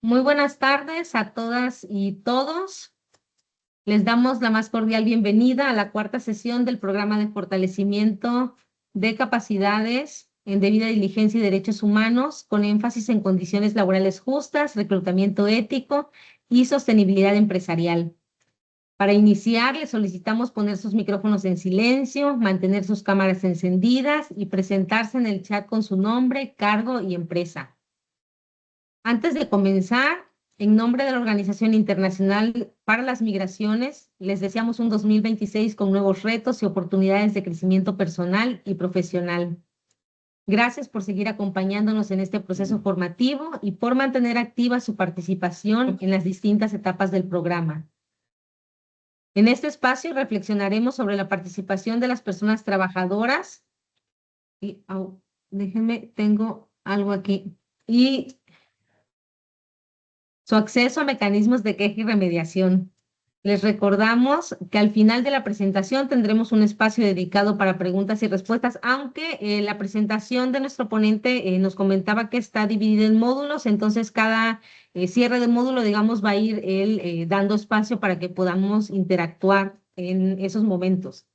Muy buenas tardes a todas y todos. Les damos la más cordial bienvenida a la cuarta sesión del programa de fortalecimiento de capacidades en debida diligencia y derechos humanos, con énfasis en condiciones laborales justas, reclutamiento ético y sostenibilidad empresarial. Para iniciar, les solicitamos poner sus micrófonos en silencio, mantener sus cámaras encendidas y presentarse en el chat con su nombre, cargo y empresa. Antes de comenzar, en nombre de la Organización Internacional para las Migraciones, les deseamos un 2026 con nuevos retos y oportunidades de crecimiento personal y profesional. Gracias por seguir acompañándonos en este proceso formativo y por mantener activa su participación en las distintas etapas del programa. En este espacio reflexionaremos sobre la participación de las personas trabajadoras. Déjenme, tengo algo aquí. Y su acceso a mecanismos de queja y remediación. Les recordamos que al final de la presentación tendremos un espacio dedicado para preguntas y respuestas, aunque la presentación de nuestro ponente nos comentaba que está dividida en módulos, entonces cada cierre de módulo, digamos, va a ir él dando espacio para que podamos interactuar en esos momentos.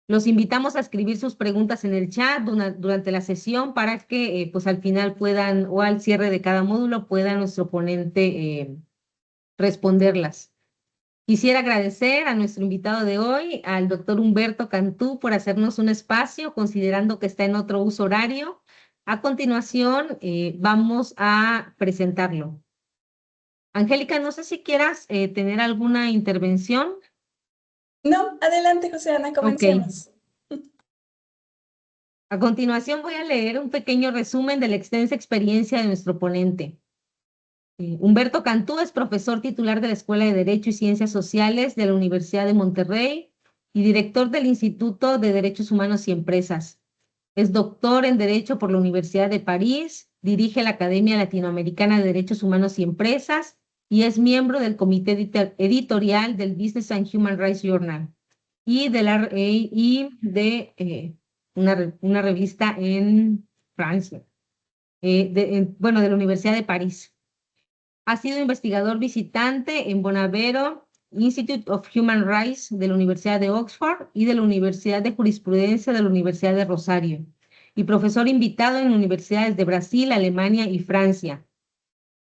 Los invitamos a escribir sus preguntas en el chat durante la sesión para que pues al final puedan, o al cierre de cada módulo, pueda nuestro ponente responderlas. Quisiera agradecer a nuestro invitado de hoy, al doctor Humberto Cantú, por hacernos un espacio, considerando que está en otro uso horario. A continuación, vamos a presentarlo. Angélica, no sé si quieras tener alguna intervención. No, adelante, José Ana, comencemos. A continuación voy a leer un pequeño resumen de la extensa experiencia de nuestro ponente. Humberto Cantú es profesor titular de la Escuela de Derecho y Ciencias Sociales de la Universidad de Monterrey y director del Instituto de Derechos Humanos y Empresas. Es doctor en Derecho por la Universidad de París, dirige la Academia Latinoamericana de Derechos Humanos y Empresas y es miembro del comité editorial del Business and Human Rights Journal y de una revista en Francia, de la Universidad de París. Ha sido investigador visitante en Bonavero Institute of Human Rights de la Universidad de Oxford y de la Universidad de Jurisprudencia de la Universidad de Rosario, y profesor invitado en universidades de Brasil, Alemania y Francia.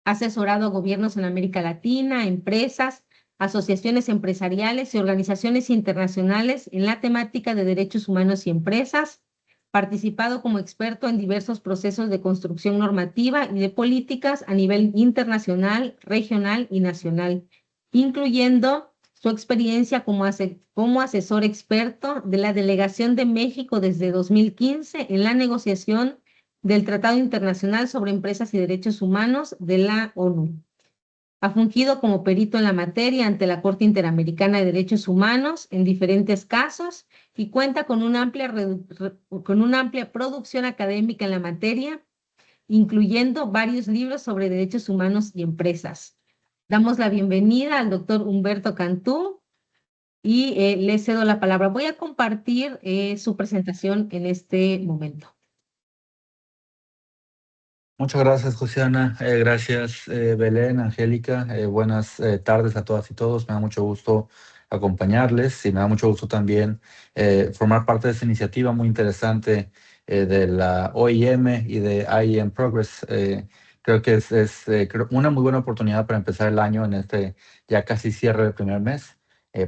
Ha asesorado a gobiernos en América Latina, empresas, asociaciones empresariales y organizaciones internacionales en la temática de derechos humanos y empresas, participado como experto en diversos procesos de construcción normativa y de políticas a nivel internacional, regional y nacional, incluyendo su experiencia como asesor experto de la Delegación de México desde 2015 en la negociación del Tratado Internacional sobre Empresas y Derechos Humanos de la ONU. Ha fungido como perito en la materia ante la Corte Interamericana de Derechos Humanos en diferentes casos y cuenta con una amplia producción académica en la materia, incluyendo varios libros sobre derechos humanos y empresas. Damos la bienvenida al doctor Humberto Cantú y le cedo la palabra. Voy a compartir su presentación en este momento. Muchas gracias, Josiana. Gracias, Belén, Angélica. Buenas tardes a todas y todos. Me da mucho gusto acompañarles y me da mucho gusto también formar parte de esta iniciativa muy interesante de la OIM y de IEM Progress. Creo que es una muy buena oportunidad para empezar el año en este ya casi cierre del primer mes,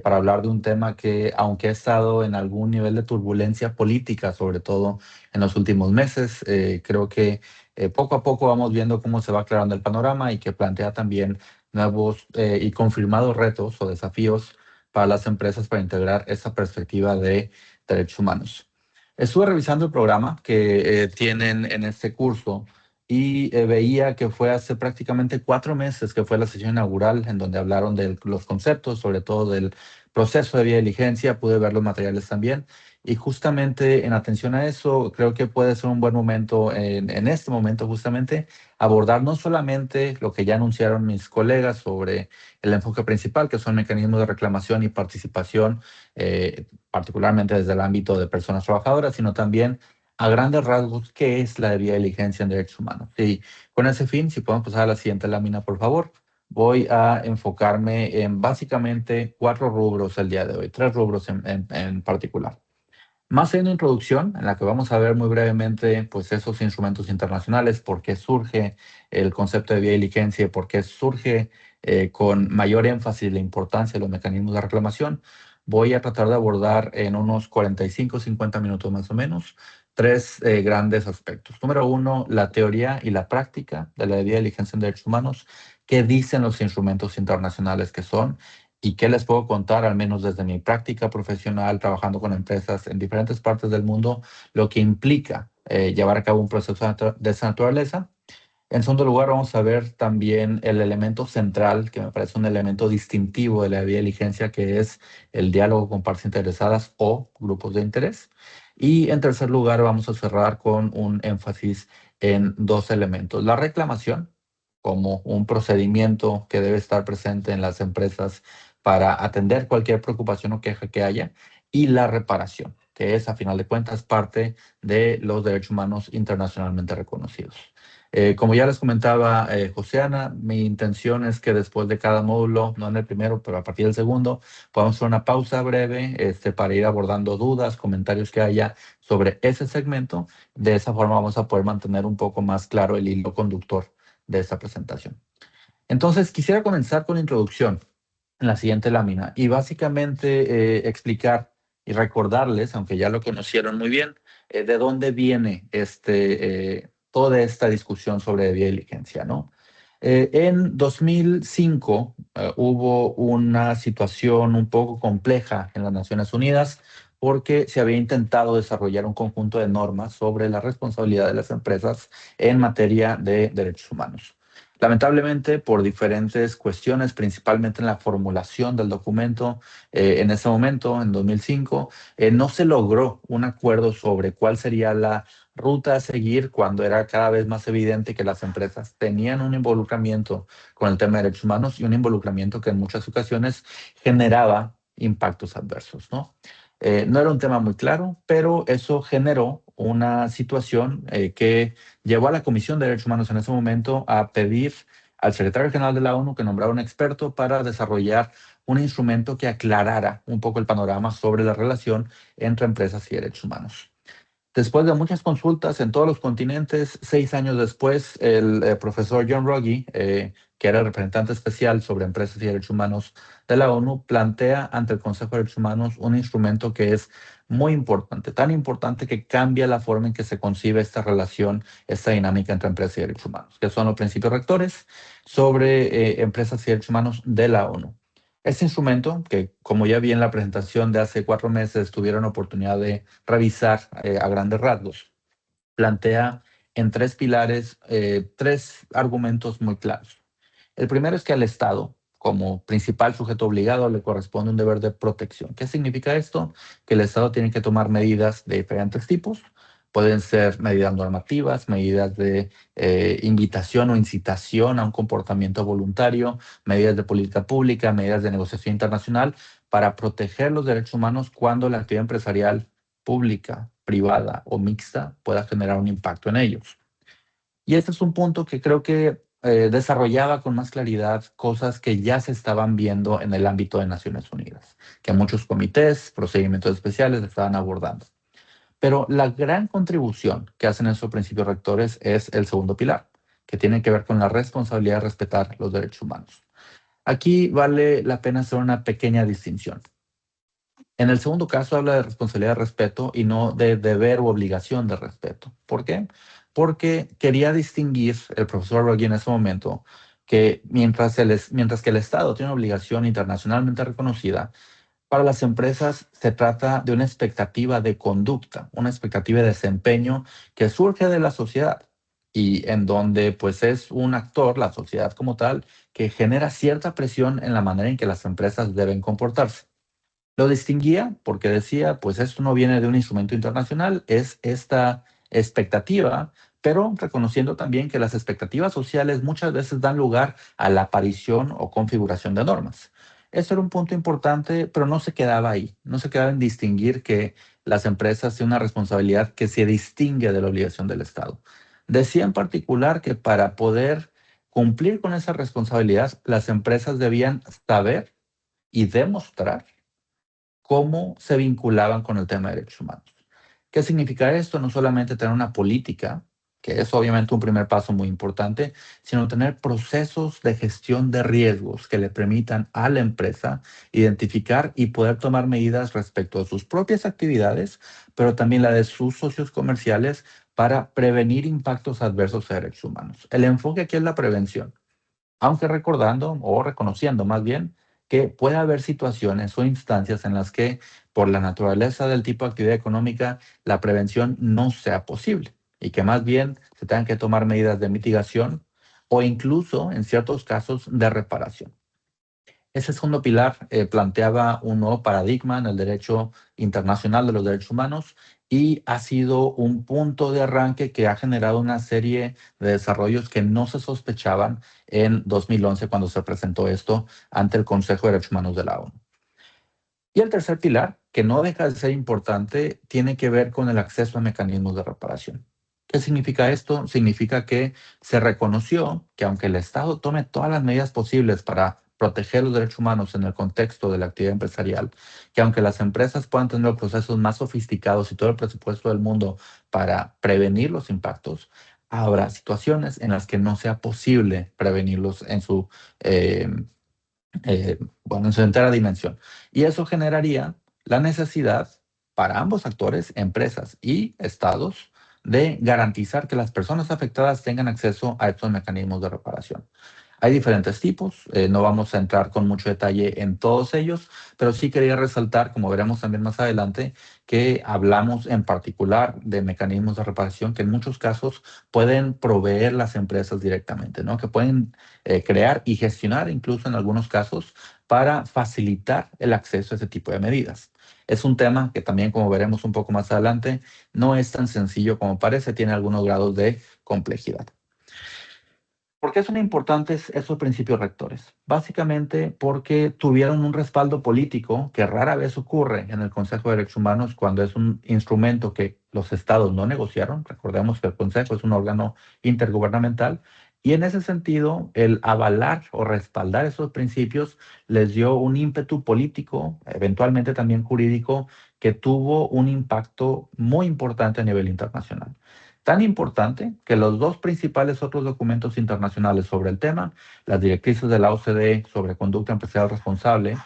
para hablar de un tema que, aunque ha estado en algún nivel de turbulencia política, sobre todo en los últimos meses, creo que poco a poco vamos viendo cómo se va aclarando el panorama y que plantea también nuevos y confirmados retos o desafíos para las empresas para integrar esta perspectiva de derechos humanos. Estuve revisando el programa que tienen en este curso y veía que fue hace prácticamente 4 meses que fue la sesión inaugural en donde hablaron de los conceptos, sobre todo del proceso de debida diligencia. Pude ver los materiales también. Y justamente en atención a eso, creo que puede ser un buen momento, en este momento justamente, abordar no solamente lo que ya anunciaron mis colegas sobre el enfoque principal, que son mecanismos de reclamación y participación, particularmente desde el ámbito de personas trabajadoras, sino también a grandes rasgos qué es la debida diligencia en derechos humanos. Y con ese fin, si podemos pasar a la siguiente lámina, por favor, voy a enfocarme en básicamente 4 rubros el día de hoy, 3 rubros en particular. Más en una introducción en la que vamos a ver muy brevemente pues, esos instrumentos internacionales, por qué surge el concepto de debida diligencia y por qué surge con mayor énfasis la importancia de los mecanismos de reclamación. Voy a tratar de abordar en unos 45, 50 minutos más o menos 3 grandes aspectos. Número 1, la teoría y la práctica de la debida diligencia en derechos humanos. ¿Qué dicen los instrumentos internacionales que son? ¿Y qué les puedo contar, al menos desde mi práctica profesional, trabajando con empresas en diferentes partes del mundo, lo que implica llevar a cabo un proceso de esa naturaleza? En segundo lugar, vamos a ver también el elemento central, que me parece un elemento distintivo de la debida diligencia, que es el diálogo con partes interesadas o grupos de interés. Y en tercer lugar, vamos a cerrar con un énfasis en 2 elementos. La reclamación, como un procedimiento que debe estar presente en las empresas para atender cualquier preocupación o queja que haya, y la reparación, que es, a final de cuentas, parte de los derechos humanos internacionalmente reconocidos. Como ya les comentaba Joseana, mi intención es que después de cada módulo, no en el primero, pero a partir del segundo, podamos hacer una pausa breve para ir abordando dudas, comentarios que haya sobre ese segmento. De esa forma vamos a poder mantener un poco más claro el hilo conductor de esta presentación. Entonces, quisiera comenzar con la introducción en la siguiente lámina y básicamente explicar y recordarles, aunque ya lo conocieron muy bien, de dónde viene toda esta discusión sobre debida diligencia, ¿no? En 2005 hubo una situación un poco compleja en las Naciones Unidas porque se había intentado desarrollar un conjunto de normas sobre la responsabilidad de las empresas en materia de derechos humanos. Lamentablemente, por diferentes cuestiones, principalmente en la formulación del documento, en ese momento, en 2005, no se logró un acuerdo sobre cuál sería la ruta a seguir cuando era cada vez más evidente que las empresas tenían un involucramiento con el tema de derechos humanos y un involucramiento que en muchas ocasiones generaba impactos adversos, ¿no? No era un tema muy claro, pero eso generó una situación que llevó a la Comisión de Derechos Humanos en ese momento a pedir al secretario general de la ONU que nombrara un experto para desarrollar un instrumento que aclarara un poco el panorama sobre la relación entre empresas y derechos humanos. Después de muchas consultas en todos los continentes, 6 años después, el profesor John Ruggie, que era el representante especial sobre empresas y derechos humanos de la ONU, plantea ante el Consejo de Derechos Humanos un instrumento que es muy importante, tan importante que cambia la forma en que se concibe esta relación, esta dinámica entre empresas y derechos humanos, que son los principios rectores sobre empresas y derechos humanos de la ONU. Este instrumento, que como ya vi en la presentación de hace 4 meses, tuvieron oportunidad de revisar a grandes rasgos, plantea en 3 pilares 3 argumentos muy claros. El primero es que al Estado, como principal sujeto obligado, le corresponde un deber de protección. ¿Qué significa esto? Que el Estado tiene que tomar medidas de diferentes tipos. Pueden ser medidas normativas, medidas de invitación o incitación a un comportamiento voluntario, medidas de política pública, medidas de negociación internacional para proteger los derechos humanos cuando la actividad empresarial pública, privada o mixta pueda generar un impacto en ellos. Y este es un punto que creo que desarrollaba con más claridad cosas que ya se estaban viendo en el ámbito de Naciones Unidas, que muchos comités, procedimientos especiales estaban abordando. Pero la gran contribución que hacen esos principios rectores es el segundo pilar, que tiene que ver con la responsabilidad de respetar los derechos humanos. Aquí vale la pena hacer una pequeña distinción. En el segundo caso habla de responsabilidad de respeto y no de deber u obligación de respeto. ¿Por qué? Porque quería distinguir el profesor Ruggie en ese momento que mientras que el Estado tiene una obligación internacionalmente reconocida, para las empresas se trata de una expectativa de conducta, una expectativa de desempeño que surge de la sociedad y en donde pues es un actor, la sociedad como tal, que genera cierta presión en la manera en que las empresas deben comportarse. Lo distinguía porque decía, pues esto no viene de un instrumento internacional, es esta expectativa, pero reconociendo también que las expectativas sociales muchas veces dan lugar a la aparición o configuración de normas. Eso era un punto importante, pero no se quedaba ahí. No se quedaba en distinguir que las empresas tienen una responsabilidad que se distingue de la obligación del Estado. Decía en particular que para poder cumplir con esa responsabilidad, las empresas debían saber y demostrar cómo se vinculaban con el tema de derechos humanos. ¿Qué significa esto? No solamente tener una política, que es obviamente un primer paso muy importante, sino tener procesos de gestión de riesgos que le permitan a la empresa identificar y poder tomar medidas respecto a sus propias actividades, pero también la de sus socios comerciales para prevenir impactos adversos a derechos humanos. El enfoque aquí es la prevención, aunque recordando o reconociendo más bien que puede haber situaciones o instancias en las que por la naturaleza del tipo de actividad económica la prevención no sea posible y que más bien se tengan que tomar medidas de mitigación o incluso en ciertos casos de reparación. Ese segundo pilar planteaba un nuevo paradigma en el derecho internacional de los derechos humanos y ha sido un punto de arranque que ha generado una serie de desarrollos que no se sospechaban en 2011 cuando se presentó esto ante el Consejo de Derechos Humanos de la ONU. Y el tercer pilar, que no deja de ser importante, tiene que ver con el acceso a mecanismos de reparación. ¿Qué significa esto? Significa que se reconoció que aunque el Estado tome todas las medidas posibles para proteger los derechos humanos en el contexto de la actividad empresarial, que aunque las empresas puedan tener los procesos más sofisticados y todo el presupuesto del mundo para prevenir los impactos, habrá situaciones en las que no sea posible prevenirlos en su eh, en su entera dimensión. Y eso generaría la necesidad para ambos actores, empresas y estados, de garantizar que las personas afectadas tengan acceso a estos mecanismos de reparación. Hay diferentes tipos, no vamos a entrar con mucho detalle en todos ellos, pero sí quería resaltar, como veremos también más adelante, que hablamos en particular de mecanismos de reparación que en muchos casos pueden proveer las empresas directamente, ¿no? Que pueden crear y gestionar incluso en algunos casos para facilitar el acceso a ese tipo de medidas. Es un tema que también, como veremos un poco más adelante, no es tan sencillo como parece, tiene algunos grados de complejidad. ¿Por qué son importantes esos principios rectores? Básicamente porque tuvieron un respaldo político que rara vez ocurre en el Consejo de Derechos Humanos cuando es un instrumento que los estados no negociaron. Recordemos que el Consejo es un órgano intergubernamental y en ese sentido el avalar o respaldar esos principios les dio un ímpetu político, eventualmente también jurídico, que tuvo un impacto muy importante a nivel internacional. Tan importante que los dos principales otros documentos internacionales sobre el tema, las directrices de la OCDE sobre conducta empresarial responsable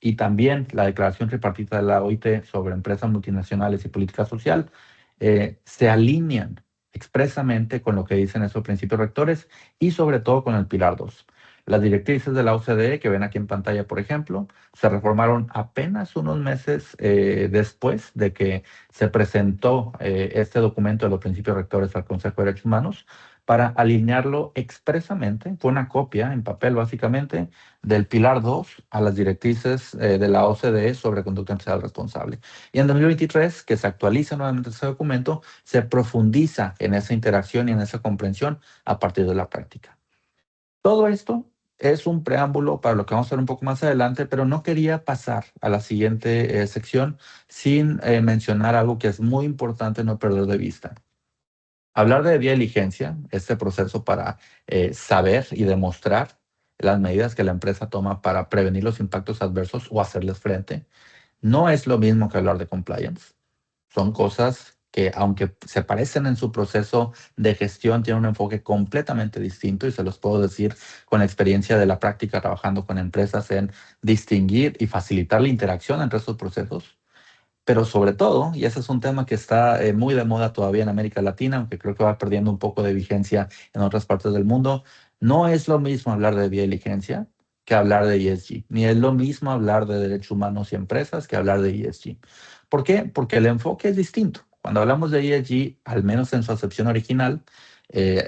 y también la declaración tripartita de la OIT sobre empresas multinacionales y política social, se alinean expresamente con lo que dicen esos principios rectores y sobre todo con el Pilar 2. Las directrices de la OCDE, que ven aquí en pantalla, por ejemplo, se reformaron apenas unos meses después de que se presentó este documento de los principios rectores al Consejo de Derechos Humanos para alinearlo expresamente, fue una copia en papel básicamente del Pilar 2 a las directrices de la OCDE sobre conducta empresarial responsable. Y en 2023, que se actualiza nuevamente ese documento, se profundiza en esa interacción y en esa comprensión a partir de la práctica. Todo esto es un preámbulo para lo que vamos a ver un poco más adelante, pero no quería pasar a la siguiente sección sin mencionar algo que es muy importante no perder de vista. Hablar de vía diligencia, este proceso para saber y demostrar las medidas que la empresa toma para prevenir los impactos adversos o hacerles frente, no es lo mismo que hablar de compliance. Son cosas que, aunque se parecen en su proceso de gestión, tienen un enfoque completamente distinto y se los puedo decir con la experiencia de la práctica trabajando con empresas en distinguir y facilitar la interacción entre esos procesos. Pero sobre todo, y ese es un tema que está muy de moda todavía en América Latina, aunque creo que va perdiendo un poco de vigencia en otras partes del mundo, no es lo mismo hablar de vía diligencia que hablar de ESG, ni es lo mismo hablar de derechos humanos y empresas que hablar de ESG. ¿Por qué? Porque el enfoque es distinto. Cuando hablamos de ESG, al menos en su acepción original,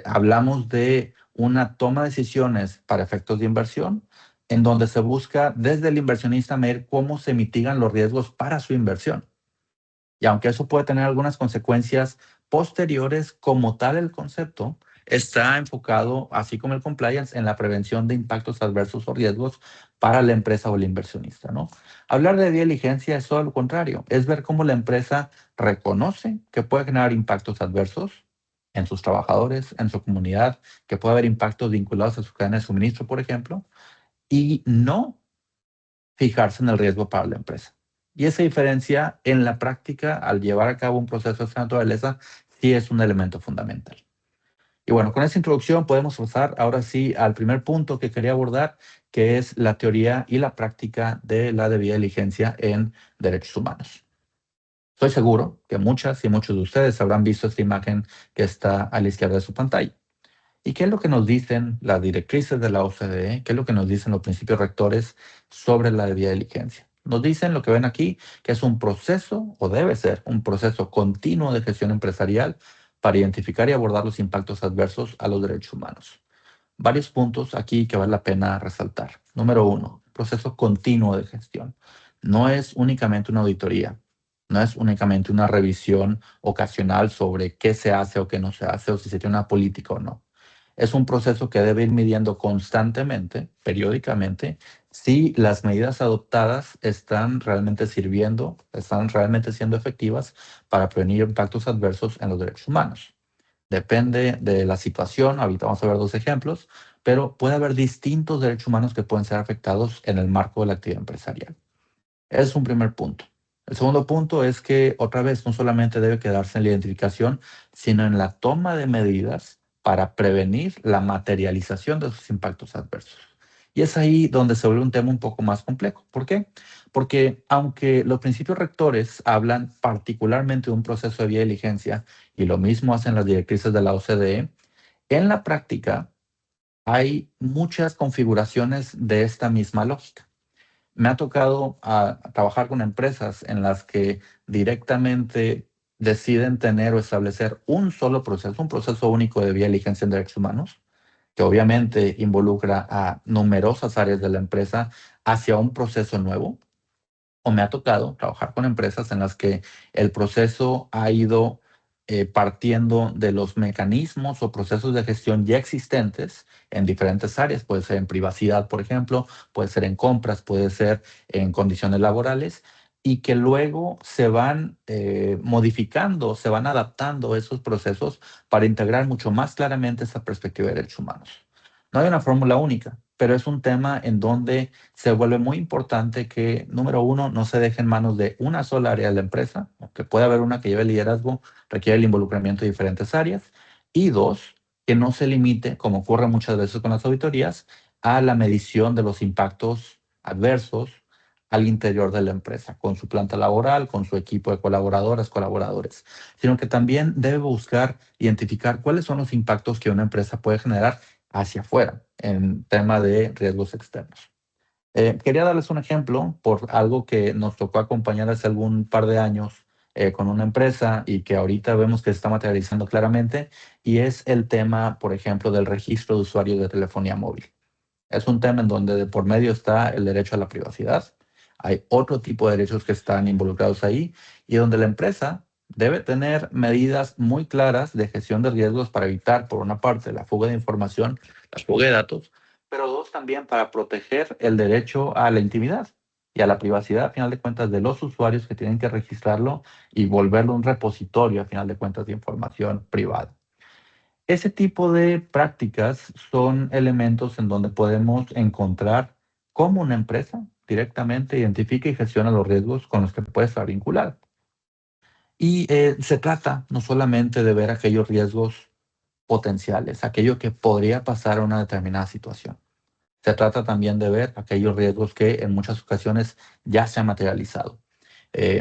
hablamos de una toma de decisiones para efectos de inversión, en donde se busca desde el inversionista medir cómo se mitigan los riesgos para su inversión. Y aunque eso puede tener algunas consecuencias posteriores, como tal el concepto, está enfocado, así como el compliance, en la prevención de impactos adversos o riesgos para la empresa o el inversionista, ¿no? Hablar de due diligence es todo lo contrario, es ver cómo la empresa reconoce que puede generar impactos adversos en sus trabajadores, en su comunidad, que puede haber impactos vinculados a su cadena de suministro, por ejemplo, y no fijarse en el riesgo para la empresa. Y esa diferencia en la práctica, al llevar a cabo un proceso de esta naturaleza, sí es un elemento fundamental. Y bueno, con esta introducción podemos pasar ahora sí al primer punto que quería abordar, que es la teoría y la práctica de la debida diligencia en derechos humanos. Estoy seguro que muchas y muchos de ustedes habrán visto esta imagen que está a la izquierda de su pantalla. ¿Y qué es lo que nos dicen las directrices de la OCDE? ¿Qué es lo que nos dicen los principios rectores sobre la debida diligencia? Nos dicen lo que ven aquí, que es un proceso, o debe ser un proceso continuo de gestión empresarial para identificar y abordar los impactos adversos a los derechos humanos. Varios puntos aquí que vale la pena resaltar. Número uno, proceso continuo de gestión. No es únicamente una auditoría, no es únicamente una revisión ocasional sobre qué se hace o qué no se hace, o si se tiene una política o no. Es un proceso que debe ir midiendo constantemente, periódicamente, si las medidas adoptadas están realmente sirviendo, están realmente siendo efectivas para prevenir impactos adversos en los derechos humanos. Depende de la situación, ahorita vamos a ver dos ejemplos, pero puede haber distintos derechos humanos que pueden ser afectados en el marco de la actividad empresarial. Es un primer punto. El segundo punto es que, otra vez, no solamente debe quedarse en la identificación, sino en la toma de medidas para prevenir la materialización de esos impactos adversos. Y es ahí donde se vuelve un tema un poco más complejo. ¿Por qué? Porque aunque los principios rectores hablan particularmente de un proceso de due diligencia, y lo mismo hacen las directrices de la OCDE, en la práctica hay muchas configuraciones de esta misma lógica. Me ha tocado trabajar con empresas en las que directamente deciden tener o establecer un solo proceso, un proceso único de due diligencia en derechos humanos, que obviamente involucra a numerosas áreas de la empresa hacia un proceso nuevo. O me ha tocado trabajar con empresas en las que el proceso ha ido partiendo de los mecanismos o procesos de gestión ya existentes en diferentes áreas. Puede ser en privacidad, por ejemplo, puede ser en compras, puede ser en condiciones laborales, y que luego se van modificando, se van adaptando esos procesos para integrar mucho más claramente esa perspectiva de derechos humanos. No hay una fórmula única, pero es un tema en donde se vuelve muy importante que, número uno, no se deje en manos de una sola área de la empresa, aunque puede haber una que lleve liderazgo, requiere el involucramiento de diferentes áreas, y dos, que no se limite, como ocurre muchas veces con las auditorías, a la medición de los impactos adversos al interior de la empresa, con su planta laboral, con su equipo de colaboradoras, colaboradores, sino que también debe buscar identificar cuáles son los impactos que una empresa puede generar hacia afuera en tema de riesgos externos. Quería darles un ejemplo por algo que nos tocó acompañar hace algún par de años con una empresa y que ahorita vemos que se está materializando claramente, y es el tema, por ejemplo, del registro de usuarios de telefonía móvil. Es un tema en donde de por medio está el derecho a la privacidad. Hay otro tipo de derechos que están involucrados ahí, y donde la empresa debe tener medidas muy claras de gestión de riesgos para evitar, por una parte, la fuga de información, la fuga de datos, pero dos, también para proteger el derecho a la intimidad y a la privacidad, a final de cuentas, de los usuarios que tienen que registrarlo y volverlo un repositorio, a final de cuentas, de información privada. Ese tipo de prácticas son elementos en donde podemos encontrar cómo una empresa directamente identifica y gestiona los riesgos con los que puede estar vinculada. Y se trata no solamente de ver aquellos riesgos potenciales, aquello que podría pasar a una determinada situación. Se trata también de ver aquellos riesgos que en muchas ocasiones ya se han materializado.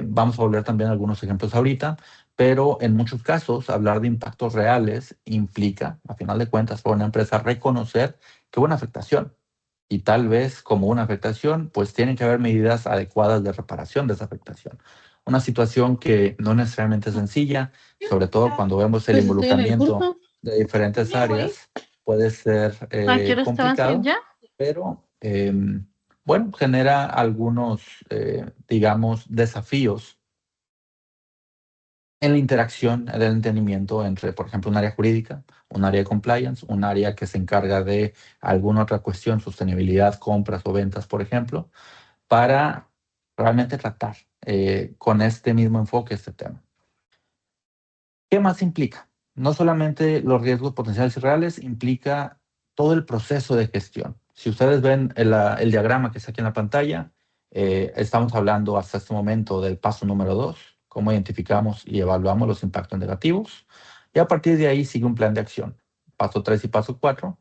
Vamos a volver también a algunos ejemplos ahorita, pero en muchos casos hablar de impactos reales implica, a final de cuentas, para una empresa reconocer que hubo una afectación. Y tal vez como una afectación, pues tienen que haber medidas adecuadas de reparación de esa afectación. Una situación que no necesariamente es sencilla, sobre todo cuando vemos el Pues estoy en el involucramiento curso. de diferentes áreas, puede ser ¿A qué hora estabas complicado, ya? pero bueno, genera algunos, digamos, desafíos en la interacción del entendimiento entre, por ejemplo, un área jurídica, un área de compliance, un área que se encarga de alguna otra cuestión, sostenibilidad, compras o ventas, por ejemplo, para realmente tratar con este mismo enfoque este tema. ¿Qué más implica? No solamente los riesgos potenciales y reales, implica todo el proceso de gestión. Si ustedes ven el diagrama que está aquí en la pantalla, estamos hablando hasta este momento del paso número 2, cómo identificamos y evaluamos los impactos negativos. Y a partir de ahí sigue un plan de acción, paso 3 y paso 4,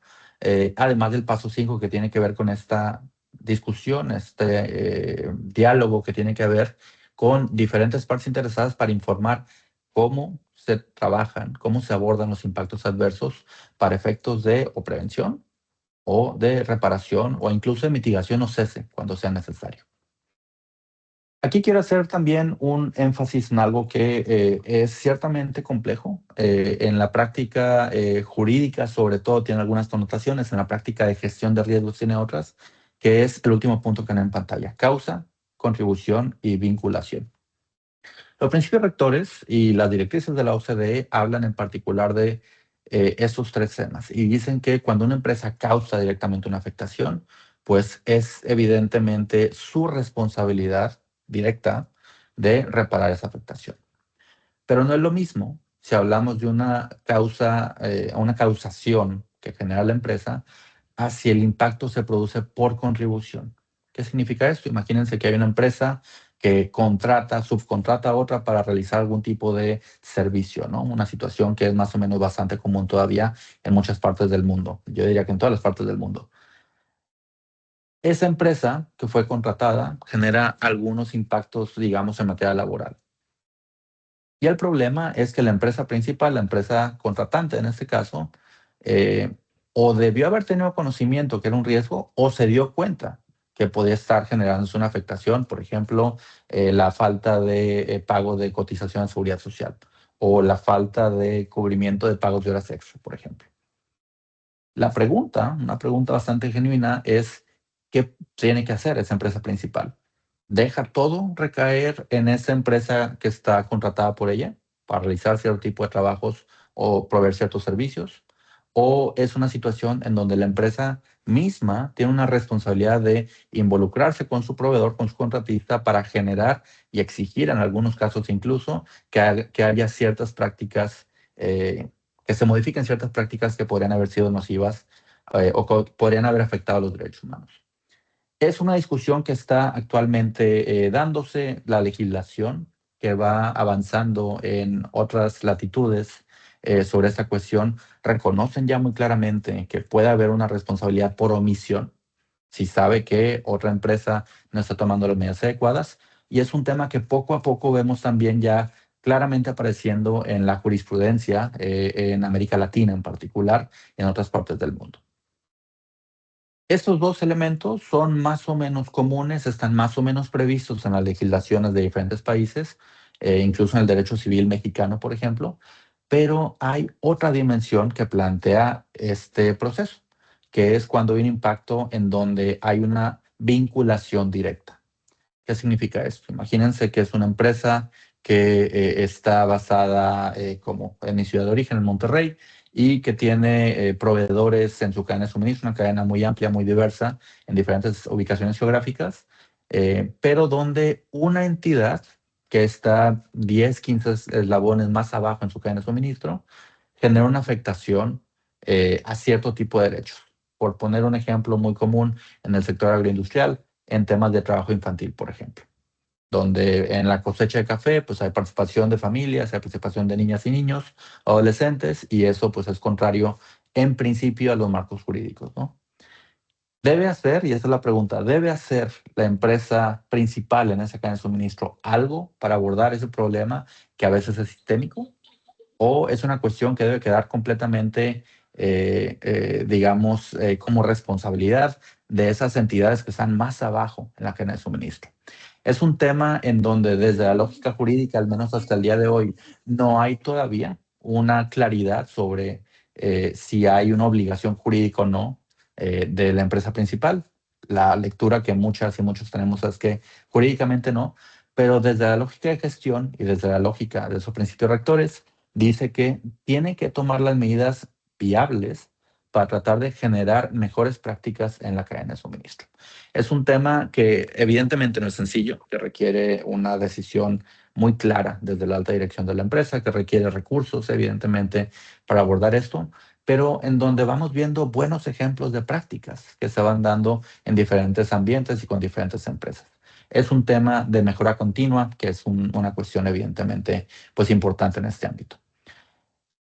además del paso 5 que tiene que ver con esta discusión, este diálogo que tiene que ver con diferentes partes interesadas para informar cómo se trabajan, cómo se abordan los impactos adversos para efectos de o prevención o de reparación o incluso de mitigación o cese cuando sea necesario. Aquí quiero hacer también un énfasis en algo que es ciertamente complejo. En la práctica jurídica, sobre todo, tiene algunas connotaciones. En la práctica de gestión de riesgos tiene otras, que es el último punto que ven en pantalla: causa, contribución y vinculación. Los principios rectores y las directrices de la OCDE hablan en particular de estos tres temas y dicen que cuando una empresa causa directamente una afectación, pues es evidentemente su responsabilidad directa de reparar esa afectación. Pero no es lo mismo si hablamos de una causa, una causación que genera la empresa, a si el impacto se produce por contribución. ¿Qué significa esto? Imagínense que hay una empresa que subcontrata a otra para realizar algún tipo de servicio, ¿no? Una situación que es más o menos bastante común todavía en muchas partes del mundo. Yo diría que en todas las partes del mundo. Esa empresa que fue contratada genera algunos impactos, digamos, en materia laboral. Y el problema es que la empresa principal, la empresa contratante en este caso, eh, o debió haber tenido conocimiento que era un riesgo o se dio cuenta que podía estar generándose una afectación, por ejemplo, la falta de pago de cotización de seguridad social o la falta de cubrimiento de pagos de horas extra, por ejemplo. La pregunta, una pregunta bastante genuina, es ¿qué tiene que hacer esa empresa principal? ¿Deja todo recaer en esa empresa que está contratada por ella para realizar cierto tipo de trabajos o proveer ciertos servicios? ¿O es una situación en donde la empresa misma tiene una responsabilidad de involucrarse con su proveedor, con su contratista, para generar y exigir, en algunos casos incluso, que haya ciertas prácticas que se modifiquen ciertas prácticas que podrían haber sido nocivas o que podrían haber afectado a los derechos humanos? Es una discusión que está actualmente dándose. La legislación que va avanzando en otras latitudes sobre esta cuestión reconocen ya muy claramente que puede haber una responsabilidad por omisión si sabe que otra empresa no está tomando las medidas adecuadas. Y es un tema que poco a poco vemos también ya claramente apareciendo en la jurisprudencia en América Latina en particular y en otras partes del mundo. Estos dos elementos son más o menos comunes, están más o menos previstos en las legislaciones de diferentes países, incluso en el derecho civil mexicano, por ejemplo, pero hay otra dimensión que plantea este proceso, que es cuando hay un impacto en donde hay una vinculación directa. ¿Qué significa esto? Imagínense que es una empresa que está basada como en mi ciudad de origen, en Monterrey, y que tiene proveedores en su cadena de suministro, una cadena muy amplia, muy diversa, en diferentes ubicaciones geográficas, pero donde una entidad que está 10, 15 eslabones más abajo en su cadena de suministro, genera una afectación a cierto tipo de derechos. Por poner un ejemplo muy común en el sector agroindustrial, en temas de trabajo infantil, por ejemplo, donde en la cosecha de café pues hay participación de familias, hay participación de niñas y niños, adolescentes, y eso pues es contrario en principio a los marcos jurídicos, ¿no? ¿Debe hacer, y esa es la pregunta, debe hacer la empresa principal en esa cadena de suministro algo para abordar ese problema que a veces es sistémico? ¿O es una cuestión que debe quedar completamente, digamos, como responsabilidad de esas entidades que están más abajo en la cadena de suministro? Es un tema en donde desde la lógica jurídica, al menos hasta el día de hoy, no hay todavía una claridad sobre si hay una obligación jurídica o no de la empresa principal. La lectura que muchas y muchos tenemos es que jurídicamente no, pero desde la lógica de gestión y desde la lógica de esos principios rectores, dice que tiene que tomar las medidas viables para tratar de generar mejores prácticas en la cadena de suministro. Es un tema que evidentemente no es sencillo, que requiere una decisión muy clara desde la alta dirección de la empresa, que requiere recursos, evidentemente, para abordar esto, pero en donde vamos viendo buenos ejemplos de prácticas que se van dando en diferentes ambientes y con diferentes empresas. Es un tema de mejora continua, que es una cuestión evidentemente pues importante en este ámbito.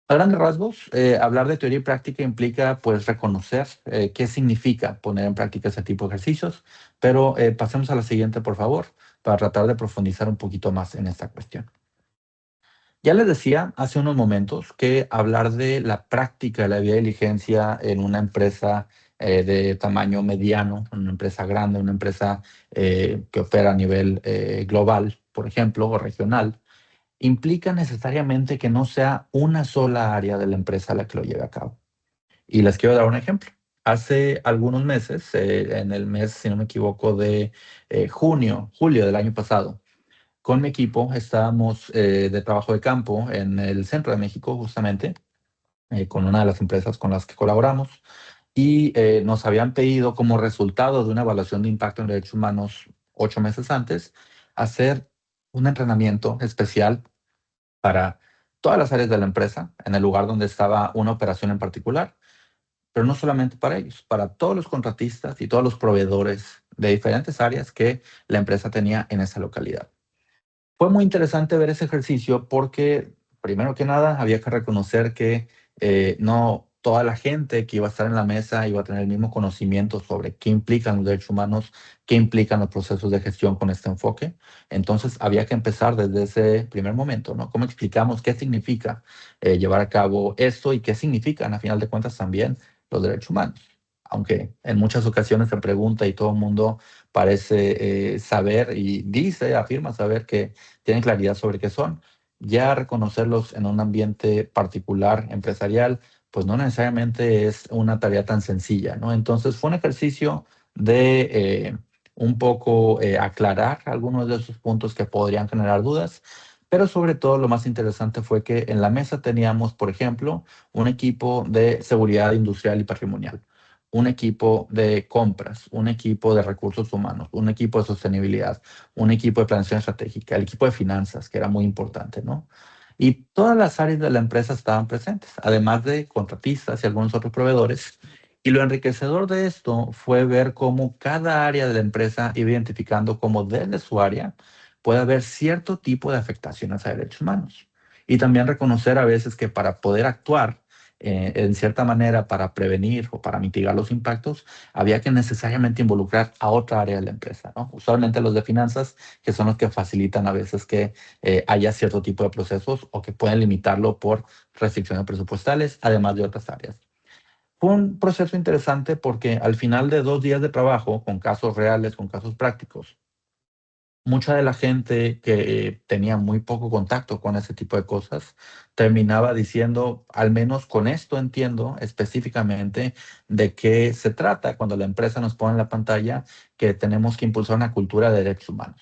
A grandes rasgos, hablar de teoría y práctica implica pues reconocer qué significa poner en práctica ese tipo de ejercicios, pero pasemos a la siguiente, por favor, para tratar de profundizar un poquito más en esta cuestión. Ya les decía hace unos momentos que hablar de la práctica de la debida diligencia en una empresa de tamaño mediano, una empresa grande, una empresa que opera a nivel global, por ejemplo, o regional, implica necesariamente que no sea una sola área de la empresa la que lo lleve a cabo. Y les quiero dar un ejemplo. Hace algunos meses, en el mes, si no me equivoco, de julio del año pasado, con mi equipo estábamos de trabajo de campo en el centro de México, justamente, con una de las empresas con las que colaboramos, y nos habían pedido como resultado de una evaluación de impacto en derechos humanos 8 meses antes, hacer un entrenamiento especial para todas las áreas de la empresa, en el lugar donde estaba una operación en particular, pero no solamente para ellos, para todos los contratistas y todos los proveedores de diferentes áreas que la empresa tenía en esa localidad. Fue muy interesante ver ese ejercicio porque, primero que nada, había que reconocer que no toda la gente que iba a estar en la mesa iba a tener el mismo conocimiento sobre qué implican los derechos humanos, qué implican los procesos de gestión con este enfoque. Entonces, había que empezar desde ese primer momento, ¿no? ¿Cómo explicamos qué significa llevar a cabo esto y qué significan, a final de cuentas, también los derechos humanos? Aunque en muchas ocasiones se pregunta y todo el mundo parece saber y dice, afirma saber que tienen claridad sobre qué son. Ya reconocerlos en un ambiente particular, empresarial, pues no necesariamente es una tarea tan sencilla, ¿no? Entonces fue un ejercicio de un poco aclarar algunos de esos puntos que podrían generar dudas, pero sobre todo lo más interesante fue que en la mesa teníamos, por ejemplo, un equipo de seguridad industrial y patrimonial, un equipo de compras, un equipo de recursos humanos, un equipo de sostenibilidad, un equipo de planeación estratégica, el equipo de finanzas, que era muy importante, ¿no? Y todas las áreas de la empresa estaban presentes, además de contratistas y algunos otros proveedores. Y lo enriquecedor de esto fue ver cómo cada área de la empresa iba identificando cómo desde su área puede haber cierto tipo de afectaciones a derechos humanos. Y también reconocer a veces que para poder actuar en cierta manera para prevenir o para mitigar los impactos, había que necesariamente involucrar a otra área de la empresa, ¿no? Usualmente los de finanzas, que son los que facilitan a veces que haya cierto tipo de procesos o que pueden limitarlo por restricciones presupuestales, además de otras áreas. Fue un proceso interesante porque al final de 2 días de trabajo, con casos reales, con casos prácticos, mucha de la gente que tenía muy poco contacto con ese tipo de cosas terminaba diciendo, al menos con esto entiendo específicamente de qué se trata cuando la empresa nos pone en la pantalla que tenemos que impulsar una cultura de derechos humanos.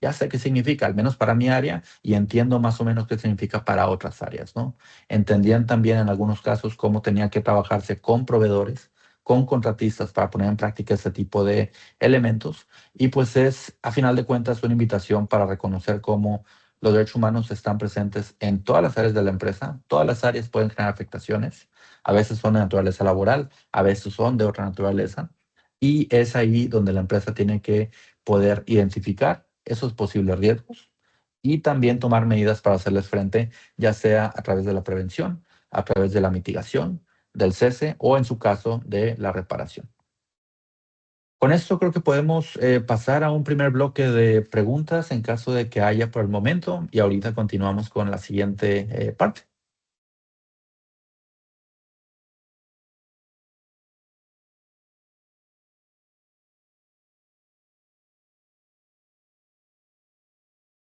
Ya sé qué significa, al menos para mi área, y entiendo más o menos qué significa para otras áreas, ¿no? Entendían también en algunos casos cómo tenía que trabajarse con proveedores, con contratistas para poner en práctica ese tipo de elementos. Y pues es, a final de cuentas, una invitación para reconocer cómo los derechos humanos están presentes en todas las áreas de la empresa. Todas las áreas pueden generar afectaciones. A veces son de naturaleza laboral, a veces son de otra naturaleza. Y es ahí donde la empresa tiene que poder identificar esos posibles riesgos y también tomar medidas para hacerles frente, ya sea a través de la prevención, a través de la mitigación, del cese o en su caso de la reparación. Con esto creo que podemos pasar a un primer bloque de preguntas en caso de que haya por el momento y ahorita continuamos con la siguiente parte.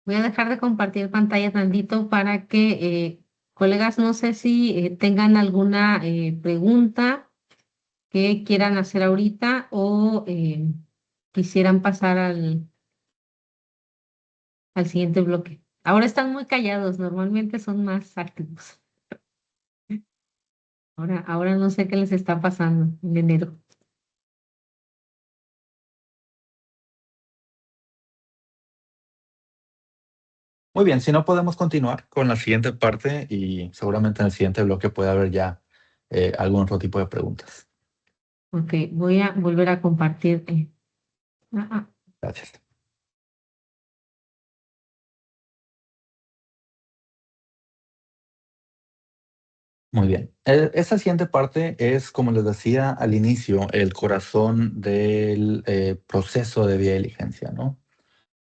Voy a dejar de compartir pantalla tantito para que, colegas, no sé si tengan alguna pregunta que quieran hacer ahorita o quisieran pasar al siguiente bloque. Ahora están muy callados, normalmente son más activos. Ahora no sé qué les está pasando en enero. Muy bien, si no podemos continuar con la siguiente parte y seguramente en el siguiente bloque puede haber ya algún otro tipo de preguntas. Ok, voy a volver a compartir. Ah, ah. Gracias. Muy bien. Esta siguiente parte es, como les decía al inicio, el corazón del proceso de vía de diligencia, ¿no?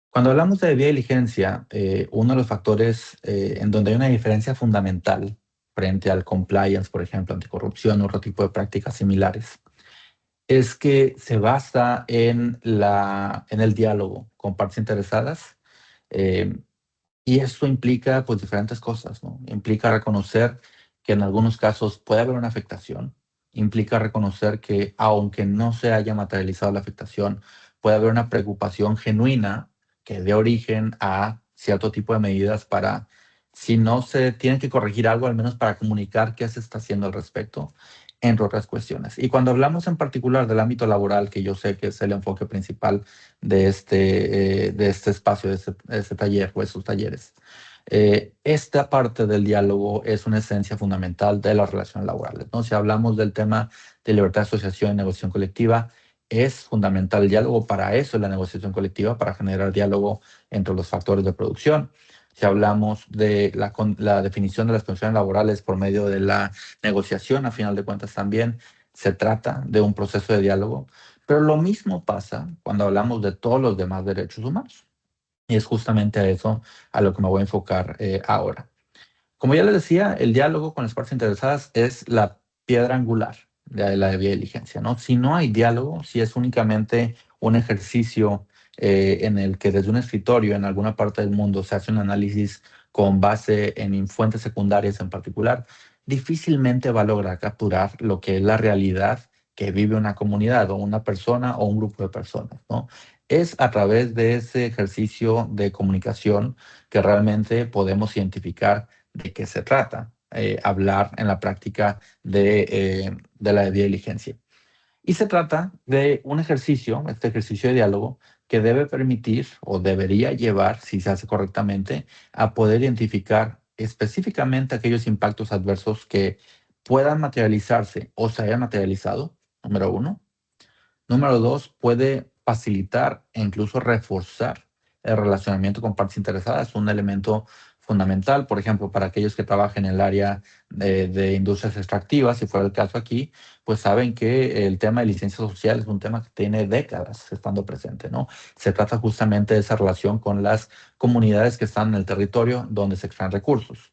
Cuando hablamos de vía de diligencia, uno de los factores en donde hay una diferencia fundamental frente al compliance, por ejemplo, anticorrupción o otro tipo de prácticas similares, es que se basa en el diálogo con partes interesadas. eh, y esto implica pues diferentes cosas, ¿no? Implica reconocer que en algunos casos puede haber una afectación, implica reconocer que aunque no se haya materializado la afectación, puede haber una preocupación genuina que dé origen a cierto tipo de medidas para, si no se tiene que corregir algo, al menos para comunicar qué se está haciendo al respecto, entre otras cuestiones. Y cuando hablamos en particular del ámbito laboral, que yo sé que es el enfoque principal de este espacio, de este taller o estos talleres. Esta parte del diálogo es una esencia fundamental de las relaciones laborales, ¿no? Si hablamos del tema de libertad de asociación y negociación colectiva, es fundamental el diálogo. Para eso es la negociación colectiva, para generar diálogo entre los factores de producción. Si hablamos de la definición de las condiciones laborales por medio de la negociación, a final de cuentas también se trata de un proceso de diálogo. Pero lo mismo pasa cuando hablamos de todos los demás derechos humanos. Y es justamente a eso a lo que me voy a enfocar ahora. Como ya les decía, el diálogo con las partes interesadas es la piedra angular de la vía de diligencia, ¿no? Si no hay diálogo, si es únicamente un ejercicio en el que desde un escritorio en alguna parte del mundo se hace un análisis con base en fuentes secundarias en particular, difícilmente va a lograr capturar lo que es la realidad que vive una comunidad o una persona o un grupo de personas, ¿no? Es a través de ese ejercicio de comunicación que realmente podemos identificar de qué se trata, hablar en la práctica de la debida diligencia. Y se trata de un ejercicio, este ejercicio de diálogo, que debe permitir o debería llevar, si se hace correctamente, a poder identificar específicamente aquellos impactos adversos que puedan materializarse o se hayan materializado, número uno. Número dos, puede facilitar e incluso reforzar el relacionamiento con partes interesadas, un elemento fundamental, por ejemplo, para aquellos que trabajan en el área de industrias extractivas, si fuera el caso aquí, pues saben que el tema de licencia social es un tema que tiene décadas estando presente, ¿no? Se trata justamente de esa relación con las comunidades que están en el territorio donde se extraen recursos.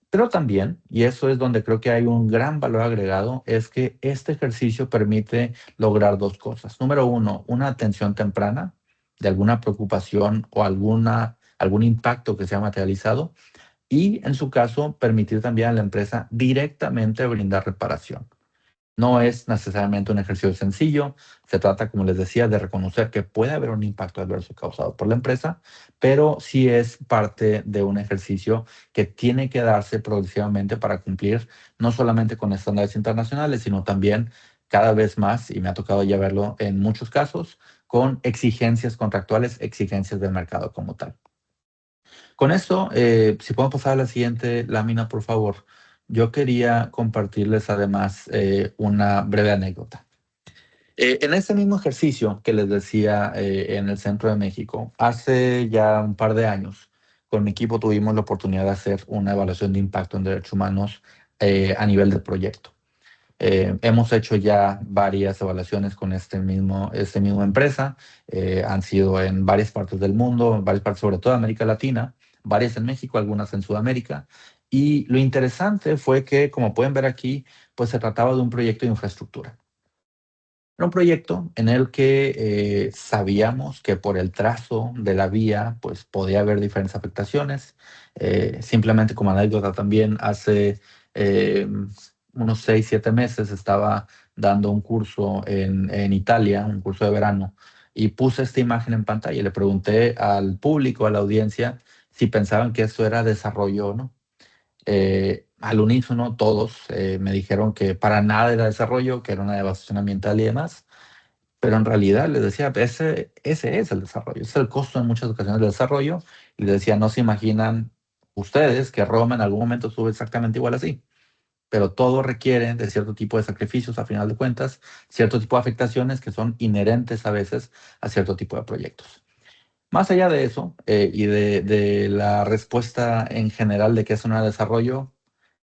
Pero también, y eso es donde creo que hay un gran valor agregado, es que este ejercicio permite lograr dos cosas. Número uno, una atención temprana de alguna preocupación o algún impacto que se ha materializado y, en su caso, permitir también a la empresa directamente brindar reparación. No es necesariamente un ejercicio sencillo, se trata, como les decía, de reconocer que puede haber un impacto adverso causado por la empresa, pero sí es parte de un ejercicio que tiene que darse progresivamente para cumplir no solamente con estándares internacionales, sino también cada vez más, y me ha tocado ya verlo en muchos casos, con exigencias contractuales, exigencias del mercado como tal. Con esto, si podemos pasar a la siguiente lámina, por favor. Yo quería compartirles además una breve anécdota. En este mismo ejercicio que les decía en el centro de México, hace ya un par de años, con mi equipo tuvimos la oportunidad de hacer una evaluación de impacto en derechos humanos a nivel de proyecto. Hemos hecho ya varias evaluaciones con este mismo empresa. Han sido en varias partes del mundo, en varias partes, sobre todo de América Latina, varias en México, algunas en Sudamérica. Y lo interesante fue que, como pueden ver aquí, pues se trataba de un proyecto de infraestructura. Era un proyecto en el que sabíamos que por el trazo de la vía, pues podía haber diferentes afectaciones. Simplemente como anécdota también, hace unos 6, 7 meses estaba dando un curso en Italia, un curso de verano, Y puse esta imagen en pantalla y le pregunté al público, a la audiencia, si pensaban que esto era desarrollo o no. Al unísono, todos me dijeron que para nada era desarrollo, que era una devastación ambiental y demás. Pero en realidad les decía, ese es el desarrollo, es el costo en muchas ocasiones del desarrollo. Y les decía, no se imaginan ustedes que Roma en algún momento estuvo exactamente igual así. Pero todo requiere de cierto tipo de sacrificios, a final de cuentas, cierto tipo de afectaciones que son inherentes a veces a cierto tipo de proyectos. Más allá de eso y de la respuesta en general de que es un desarrollo,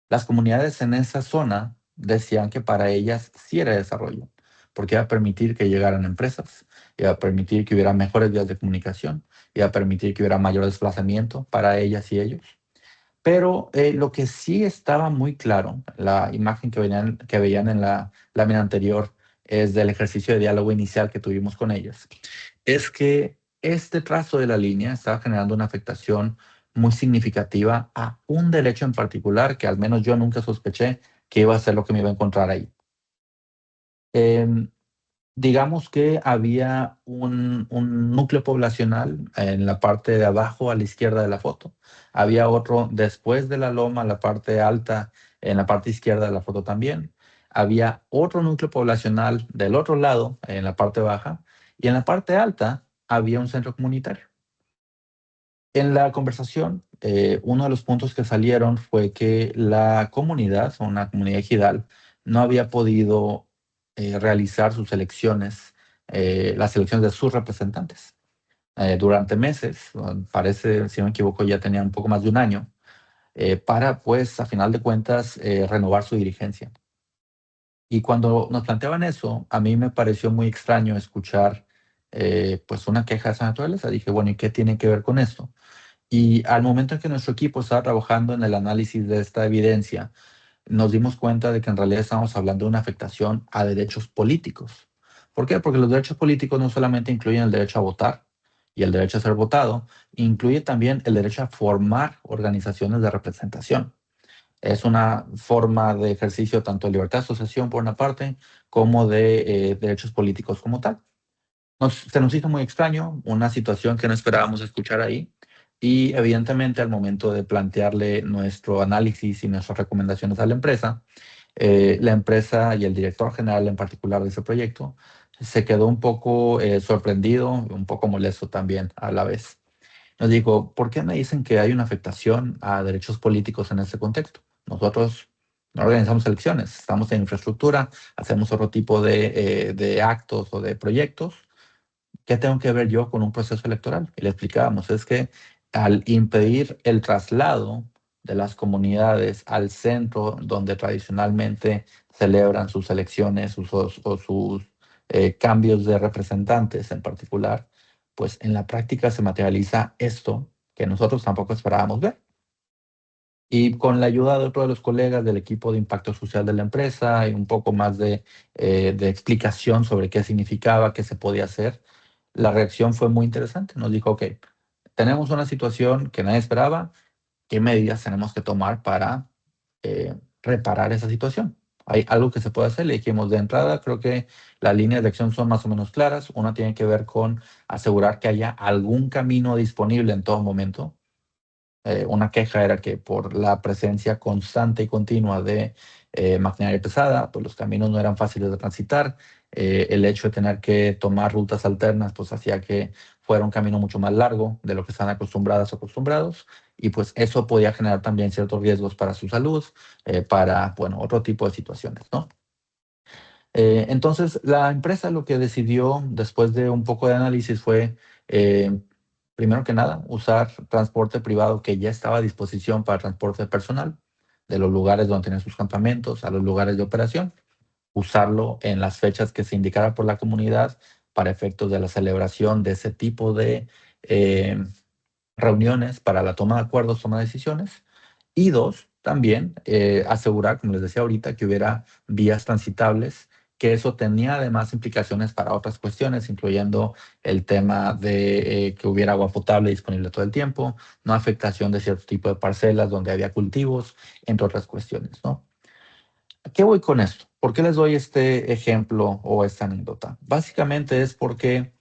las comunidades en esa zona decían que para ellas sí era desarrollo, porque iba a permitir que llegaran empresas, iba a permitir que hubiera mejores vías de comunicación, iba a permitir que hubiera mayor desplazamiento para ellas y ellos. Pero lo que sí estaba muy claro, la imagen que veían en la lámina anterior es del ejercicio de diálogo inicial que tuvimos con ellas, es que este trazo de la línea estaba generando una afectación muy significativa a un derecho en particular que al menos yo nunca sospeché que iba a ser lo que me iba a encontrar ahí. Em, digamos que había un núcleo poblacional en la parte de abajo a la izquierda de la foto. Había otro después de la loma, la parte alta, en la parte izquierda de la foto también. Había otro núcleo poblacional del otro lado, en la parte baja. Y en la parte alta había un centro comunitario. En la conversación, uno de los puntos que salieron fue que la comunidad, una comunidad ejidal, no había podido realizar sus elecciones, las elecciones de sus representantes. Durante meses, parece, si no me equivoco, ya tenía un poco más de un año, para, pues, a final de cuentas, renovar su dirigencia. Y cuando nos planteaban eso, a mí me pareció muy extraño escuchar, pues, una queja de esa naturaleza. Dije, bueno, ¿y qué tiene que ver con esto? Y al momento en que nuestro equipo estaba trabajando en el análisis de esta evidencia, nos dimos cuenta de que en realidad estábamos hablando de una afectación a derechos políticos. ¿Por qué? Porque los derechos políticos no solamente incluyen el derecho a votar y el derecho a ser votado, incluye también el derecho a formar organizaciones de representación. Es una forma de ejercicio tanto de libertad de asociación por una parte, como de derechos políticos como tal. Se nos hizo muy extraño, una situación que no esperábamos escuchar ahí. Y evidentemente al momento de plantearle nuestro análisis y nuestras recomendaciones a la empresa y el director general en particular de ese proyecto se quedó un poco sorprendido, un poco molesto también a la vez. Nos dijo, ¿por qué me dicen que hay una afectación a derechos políticos en este contexto? Nosotros no organizamos elecciones, estamos en infraestructura, hacemos otro tipo de actos o de proyectos. ¿Qué tengo que ver yo con un proceso electoral? Y le explicábamos, es que al impedir el traslado de las comunidades al centro donde tradicionalmente celebran sus elecciones o sus cambios de representantes en particular, pues en la práctica se materializa esto que nosotros tampoco esperábamos ver. Y con la ayuda de otro de los colegas del equipo de impacto social de la empresa y un poco más de explicación sobre qué significaba, qué se podía hacer, la reacción fue muy interesante. Nos dijo, ok, tenemos una situación que nadie esperaba, ¿qué medidas tenemos que tomar para reparar esa situación? ¿Hay algo que se puede hacer? Le dijimos de entrada, creo que las líneas de acción son más o menos claras. Una tiene que ver con asegurar que haya algún camino disponible en todo momento. Una queja era que por la presencia constante y continua de maquinaria pesada, pues los caminos no eran fáciles de transitar. El hecho de tener que tomar rutas alternas, pues hacía que fuera un camino mucho más largo de lo que están acostumbradas o acostumbrados. Y pues eso podía generar también ciertos riesgos para su salud, para, bueno, otro tipo de situaciones, ¿no? Entonces, la empresa lo que decidió después de un poco de análisis fue, primero que nada, usar transporte privado que ya estaba a disposición para transporte personal, de los lugares donde tenían sus campamentos a los lugares de operación, usarlo en las fechas que se indicara por la comunidad para efectos de la celebración de ese tipo de eh, reuniones para la toma de acuerdos, toma de decisiones. Y dos, también asegurar, como les decía ahorita, que hubiera vías transitables, que eso tenía además implicaciones para otras cuestiones, incluyendo el tema de que hubiera agua potable disponible todo el tiempo, no afectación de cierto tipo de parcelas donde había cultivos, entre otras cuestiones, ¿no? ¿A qué voy con esto? ¿Por qué les doy este ejemplo o esta anécdota? Básicamente es porque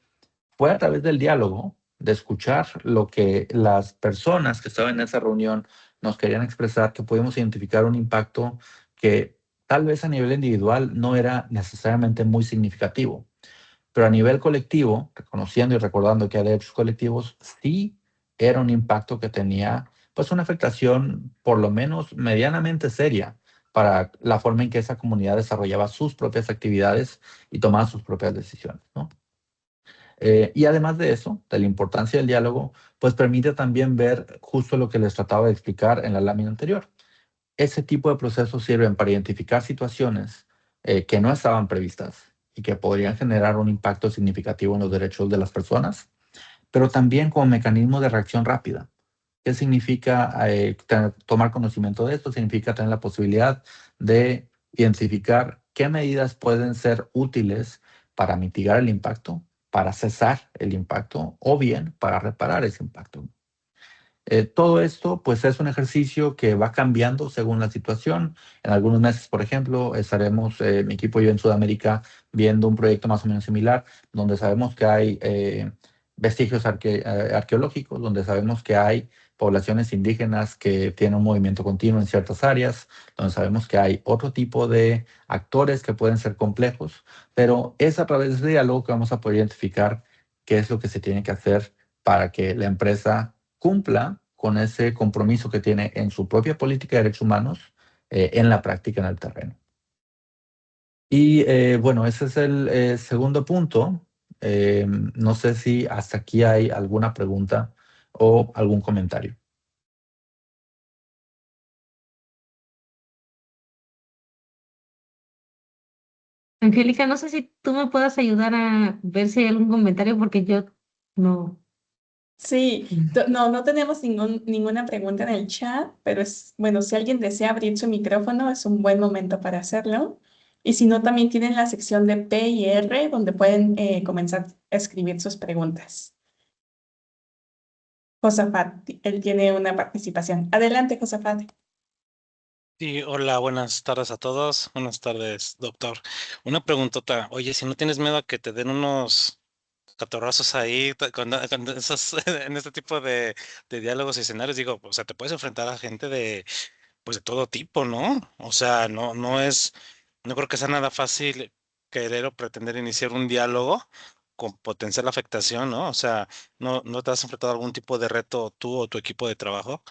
fue a través del diálogo, de escuchar lo que las personas que estaban en esa reunión nos querían expresar, que pudimos identificar un impacto que tal vez a nivel individual no era necesariamente muy significativo, pero a nivel colectivo, reconociendo y recordando que hay derechos colectivos, sí era un impacto que tenía pues una afectación por lo menos medianamente seria para la forma en que esa comunidad desarrollaba sus propias actividades y tomaba sus propias decisiones, ¿no? Y además de eso, de la importancia del diálogo, pues permite también ver justo lo que les trataba de explicar en la lámina anterior. Ese tipo de procesos sirven para identificar situaciones que no estaban previstas y que podrían generar un impacto significativo en los derechos de las personas, pero también como mecanismo de reacción rápida. ¿Qué significa tomar conocimiento de esto? Significa tener la posibilidad de identificar qué medidas pueden ser útiles para mitigar el impacto, para cesar el impacto o bien para reparar ese impacto. Todo esto, pues, es un ejercicio que va cambiando según la situación. En algunos meses, por ejemplo, estaremos, mi equipo y yo en Sudamérica, viendo un proyecto más o menos similar, donde sabemos que hay vestigios arqueológicos, donde sabemos que hay poblaciones indígenas que tienen un movimiento continuo en ciertas áreas, donde sabemos que hay otro tipo de actores que pueden ser complejos, pero es a través de ese diálogo que vamos a poder identificar qué es lo que se tiene que hacer para que la empresa cumpla con ese compromiso que tiene en su propia política de derechos humanos, en la práctica, en el terreno. Y bueno, ese es el segundo punto. No sé si hasta aquí hay alguna pregunta o algún comentario. Angélica, no sé si tú me puedas ayudar a ver si hay algún comentario porque yo no. Sí, no tenemos ninguna pregunta en el chat, pero es, bueno, si alguien desea abrir su micrófono, es un buen momento para hacerlo. Y si no, también tienen la sección de P y R, donde pueden comenzar a escribir sus preguntas. Josafat, él tiene una participación. Adelante, Josafat. Sí, hola, buenas tardes a todos. Buenas tardes, doctor. Una preguntota. Oye, si no tienes miedo a que te den unos catorrazos ahí con en este tipo de diálogos y escenarios, digo, o sea, te puedes enfrentar a gente pues de todo tipo, ¿no? O sea, no creo que sea nada fácil querer o pretender iniciar un diálogo con potencial afectación, ¿no? O sea, ¿no te has enfrentado a algún tipo de reto tú o tu equipo de trabajo?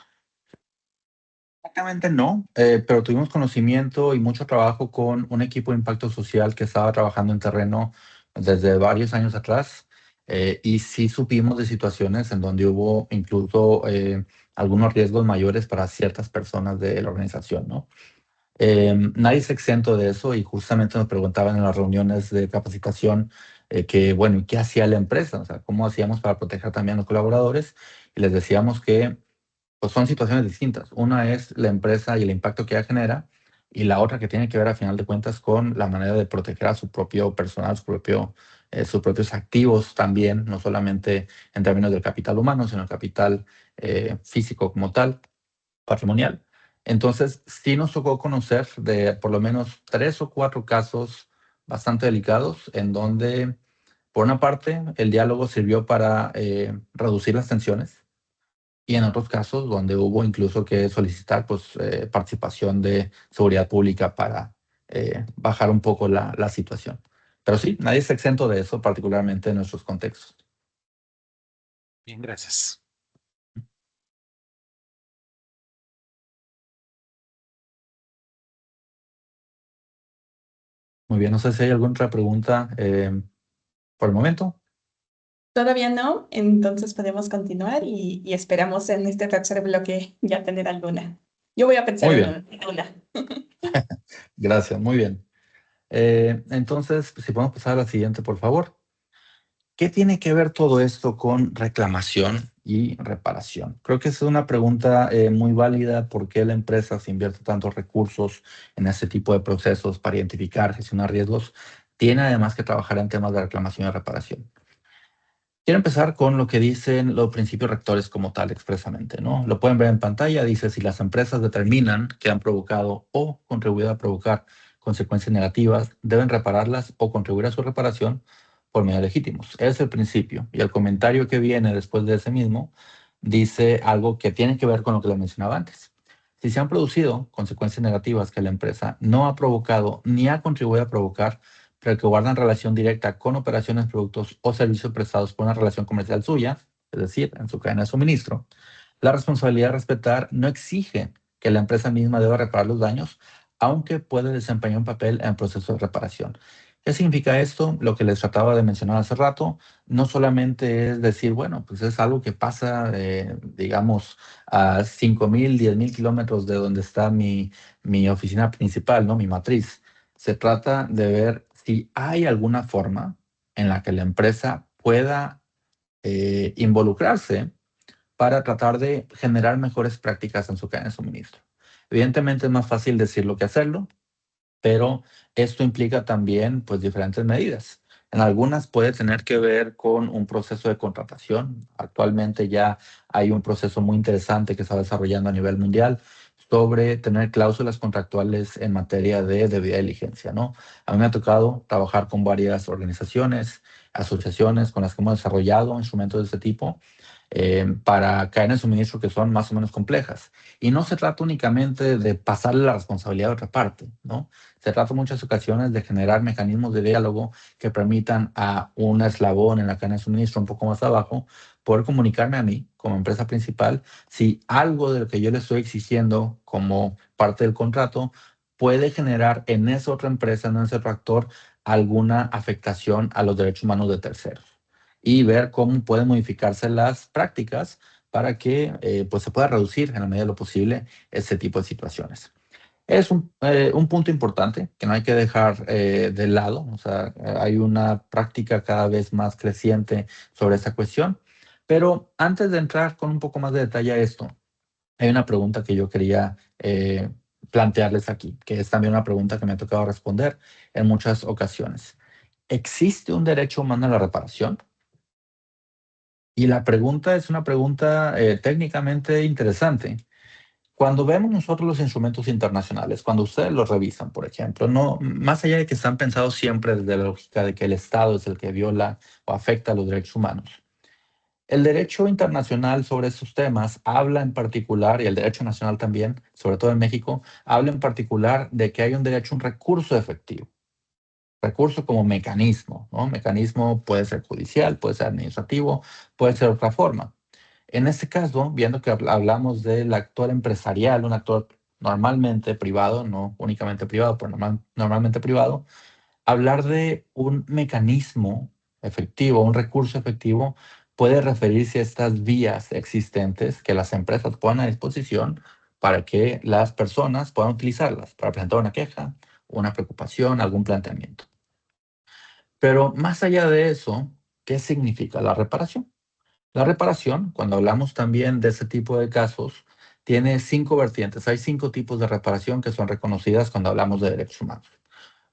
Exactamente no, pero tuvimos conocimiento y mucho trabajo con un equipo de impacto social que estaba trabajando en terreno desde varios años atrás, y sí supimos de situaciones en donde hubo incluso algunos riesgos mayores para ciertas personas de la organización, ¿no? Nadie es exento de eso y justamente nos preguntaban en las reuniones de capacitación que, bueno, ¿y qué hacía la empresa? O sea, ¿cómo hacíamos para proteger también a los colaboradores? Y les decíamos que pues son situaciones distintas. Una es la empresa y el impacto que ella genera, y la otra que tiene que ver a final de cuentas con la manera de proteger a su propio personal, sus propios activos también, no solamente en términos del capital humano, sino el capital físico como tal, patrimonial. Entonces, sí nos tocó conocer de por lo menos 3 o 4 casos bastante delicados en donde, por una parte, el diálogo sirvió para reducir las tensiones, y en otros casos donde hubo incluso que solicitar pues, participación de seguridad pública para bajar un poco la situación. Pero sí, nadie es exento de eso, particularmente en nuestros contextos. Bien, gracias. Muy bien, no sé si hay alguna otra pregunta por el momento. Todavía no, entonces podemos continuar y esperamos en este tercer bloque ya tener alguna. Yo voy a pensar Muy en bien, una. gracias, muy bien. Entonces, si podemos pasar a la siguiente, por favor. ¿Qué tiene que ver todo esto con reclamación y reparación? Creo que es una pregunta muy válida. ¿Por qué la empresa se invierte tantos recursos en este tipo de procesos para identificar, gestionar riesgos? Tiene además que trabajar en temas de reclamación y reparación. Quiero empezar con lo que dicen los principios rectores como tal expresamente, ¿no? Lo pueden ver en pantalla. Dice, si las empresas determinan que han provocado o contribuido a provocar consecuencias negativas, deben repararlas o contribuir a su reparación por medios legítimos. Es el principio. Y el comentario que viene después de ese mismo dice algo que tiene que ver con lo que le mencionaba antes. Si se han producido consecuencias negativas que la empresa no ha provocado ni ha contribuido a provocar, pero que guardan relación directa con operaciones, productos o servicios prestados por una relación comercial suya, es decir, en su cadena de suministro, la responsabilidad de respetar no exige que la empresa misma deba reparar los daños, aunque puede desempeñar un papel en el proceso de reparación. ¿Qué significa esto? Lo que les trataba de mencionar hace rato, no solamente es decir, bueno, pues es algo que pasa, digamos, a 5,000, 10,000 kilómetros de donde está mi oficina principal, ¿no? Mi matriz. Se trata de ver si hay alguna forma en la que la empresa pueda involucrarse para tratar de generar mejores prácticas en su cadena de suministro. Evidentemente es más fácil decirlo que hacerlo, pero esto implica también pues diferentes medidas. En algunas puede tener que ver con un proceso de contratación. Actualmente ya hay un proceso muy interesante que se está desarrollando a nivel mundial sobre tener cláusulas contractuales en materia de debida diligencia, ¿no? A mí me ha tocado trabajar con varias organizaciones, asociaciones con las que hemos desarrollado instrumentos de este tipo para cadenas de suministro que son más o menos complejas. Y no se trata únicamente de pasarle la responsabilidad a otra parte, ¿no? Se trata en muchas ocasiones de generar mecanismos de diálogo que permitan a un eslabón en la cadena de suministro un poco más abajo poder comunicarme a mí como empresa principal si algo de lo que yo le estoy exigiendo como parte del contrato puede generar en esa otra empresa, en ese otro actor, alguna afectación a los derechos humanos de terceros y ver cómo pueden modificarse las prácticas para que pues se pueda reducir en la medida de lo posible ese tipo de situaciones. Es un punto importante que no hay que dejar de lado. O sea, hay una práctica cada vez más creciente sobre esta cuestión. Pero antes de entrar con un poco más de detalle a esto, hay una pregunta que yo quería plantearles aquí, que es también una pregunta que me ha tocado responder en muchas ocasiones. ¿Existe un derecho humano a la reparación? Y la pregunta es una pregunta técnicamente interesante. Cuando vemos nosotros los instrumentos internacionales, cuando ustedes los revisan, por ejemplo, no, más allá de que están pensados siempre desde la lógica de que el Estado es el que viola o afecta a los derechos humanos, el derecho internacional sobre estos temas habla en particular, y el derecho nacional también, sobre todo en México, habla en particular de que hay un derecho a un recurso efectivo. Recurso como mecanismo, ¿no? Mecanismo puede ser judicial, puede ser administrativo, puede ser otra forma. En este caso, viendo que hablamos del actor empresarial, un actor normalmente privado, no únicamente privado, pero normalmente privado, hablar de un mecanismo efectivo, un recurso efectivo, puede referirse a estas vías existentes que las empresas ponen a disposición para que las personas puedan utilizarlas para presentar una queja, una preocupación, algún planteamiento. Pero más allá de eso, ¿qué significa la reparación? La reparación, cuando hablamos también de ese tipo de casos, tiene 5 vertientes. Hay 5 tipos de reparación que son reconocidas cuando hablamos de derechos humanos.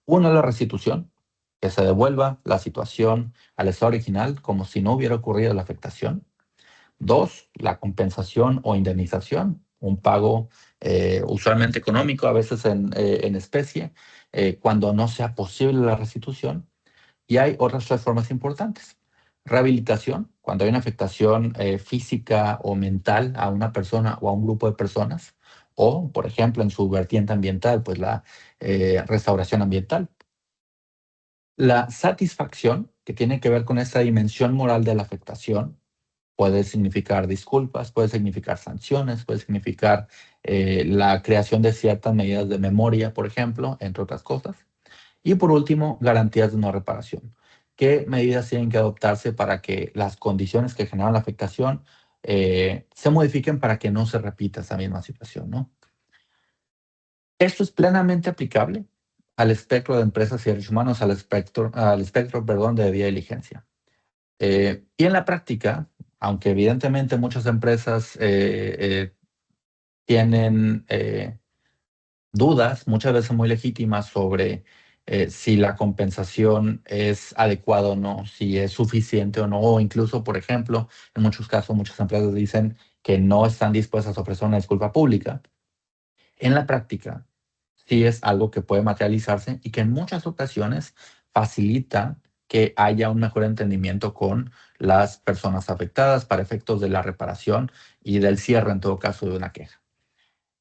Uno es la restitución, que se devuelva la situación al estado original como si no hubiera ocurrido la afectación. 2, la compensación o indemnización, un pago usualmente económico, a veces en especie, cuando no sea posible la restitución. Y hay otras 3 formas importantes. Rehabilitación, cuando hay una afectación física o mental a una persona o a un grupo de personas, o, por ejemplo, en su vertiente ambiental, pues la restauración ambiental. La satisfacción, que tiene que ver con esta dimensión moral de la afectación, puede significar disculpas, puede significar sanciones, puede significar la creación de ciertas medidas de memoria, por ejemplo, entre otras cosas. Y por último, garantías de no reparación. ¿Qué medidas tienen que adoptarse para que las condiciones que generan la afectación se modifiquen para que no se repita esa misma situación, ¿no? Esto es plenamente aplicable al espectro de empresas y derechos humanos, al espectro, perdón, de debida diligencia. Y en la práctica, aunque evidentemente muchas empresas tienen dudas, muchas veces muy legítimas, sobre si la compensación es adecuada o no, si es suficiente o no, o incluso, por ejemplo, en muchos casos, muchas empresas dicen que no están dispuestas a ofrecer una disculpa pública. En la práctica, sí es algo que puede materializarse y que en muchas ocasiones facilita que haya un mejor entendimiento con las personas afectadas para efectos de la reparación y del cierre, en todo caso, de una queja.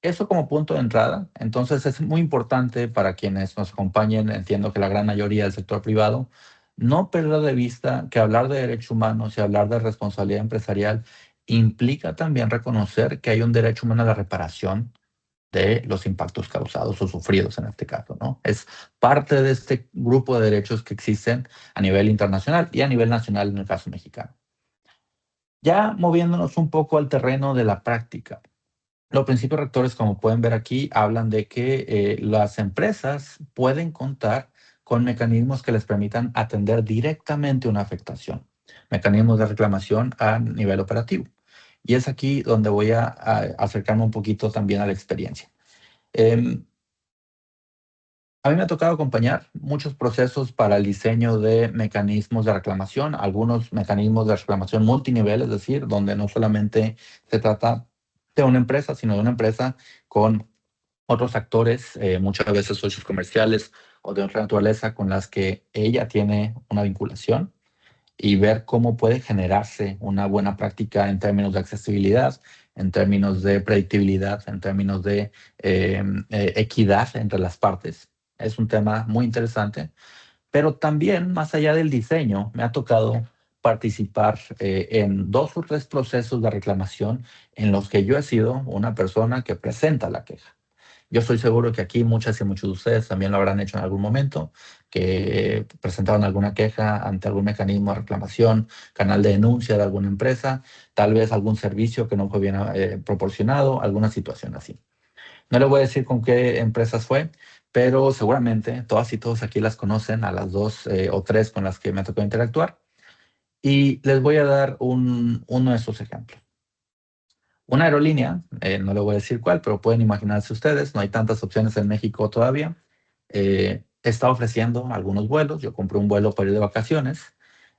Eso como punto de entrada. Entonces es muy importante para quienes nos acompañen, entiendo que la gran mayoría del sector privado, no perder de vista que hablar de derechos humanos y hablar de responsabilidad empresarial implica también reconocer que hay un derecho humano a la reparación de los impactos causados o sufridos en este caso, ¿no? Es parte de este grupo de derechos que existen a nivel internacional y a nivel nacional en el caso mexicano. Ya moviéndonos un poco al terreno de la práctica. Los principios rectores, como pueden ver aquí, hablan de que las empresas pueden contar con mecanismos que les permitan atender directamente una afectación, mecanismos de reclamación a nivel operativo. Y es aquí donde voy a acercarme un poquito también a la experiencia. A mí me ha tocado acompañar muchos procesos para el diseño de mecanismos de reclamación, algunos mecanismos de reclamación multinivel, es decir, donde no solamente se trata de una empresa, sino de una empresa con otros actores, muchas veces socios comerciales o de otra naturaleza con las que ella tiene una vinculación, y ver cómo puede generarse una buena práctica en términos de accesibilidad, en términos de predictibilidad, en términos de equidad entre las partes. Es un tema muy interesante, pero también más allá del diseño, me ha tocado participar en 2 o 3 procesos de reclamación en los que yo he sido una persona que presenta la queja. Yo estoy seguro que aquí muchas y muchos de ustedes también lo habrán hecho en algún momento, que presentaron alguna queja ante algún mecanismo de reclamación, canal de denuncia de alguna empresa, tal vez algún servicio que no fue bien proporcionado, alguna situación así. No le voy a decir con qué empresas fue, pero seguramente todas y todos aquí las conocen, a las 2 o 3 con las que me tocó interactuar. Y les voy a dar uno de esos ejemplos. Una aerolínea, no le voy a decir cuál, pero pueden imaginarse ustedes, no hay tantas opciones en México todavía, está ofreciendo algunos vuelos. Yo compré un vuelo para ir de vacaciones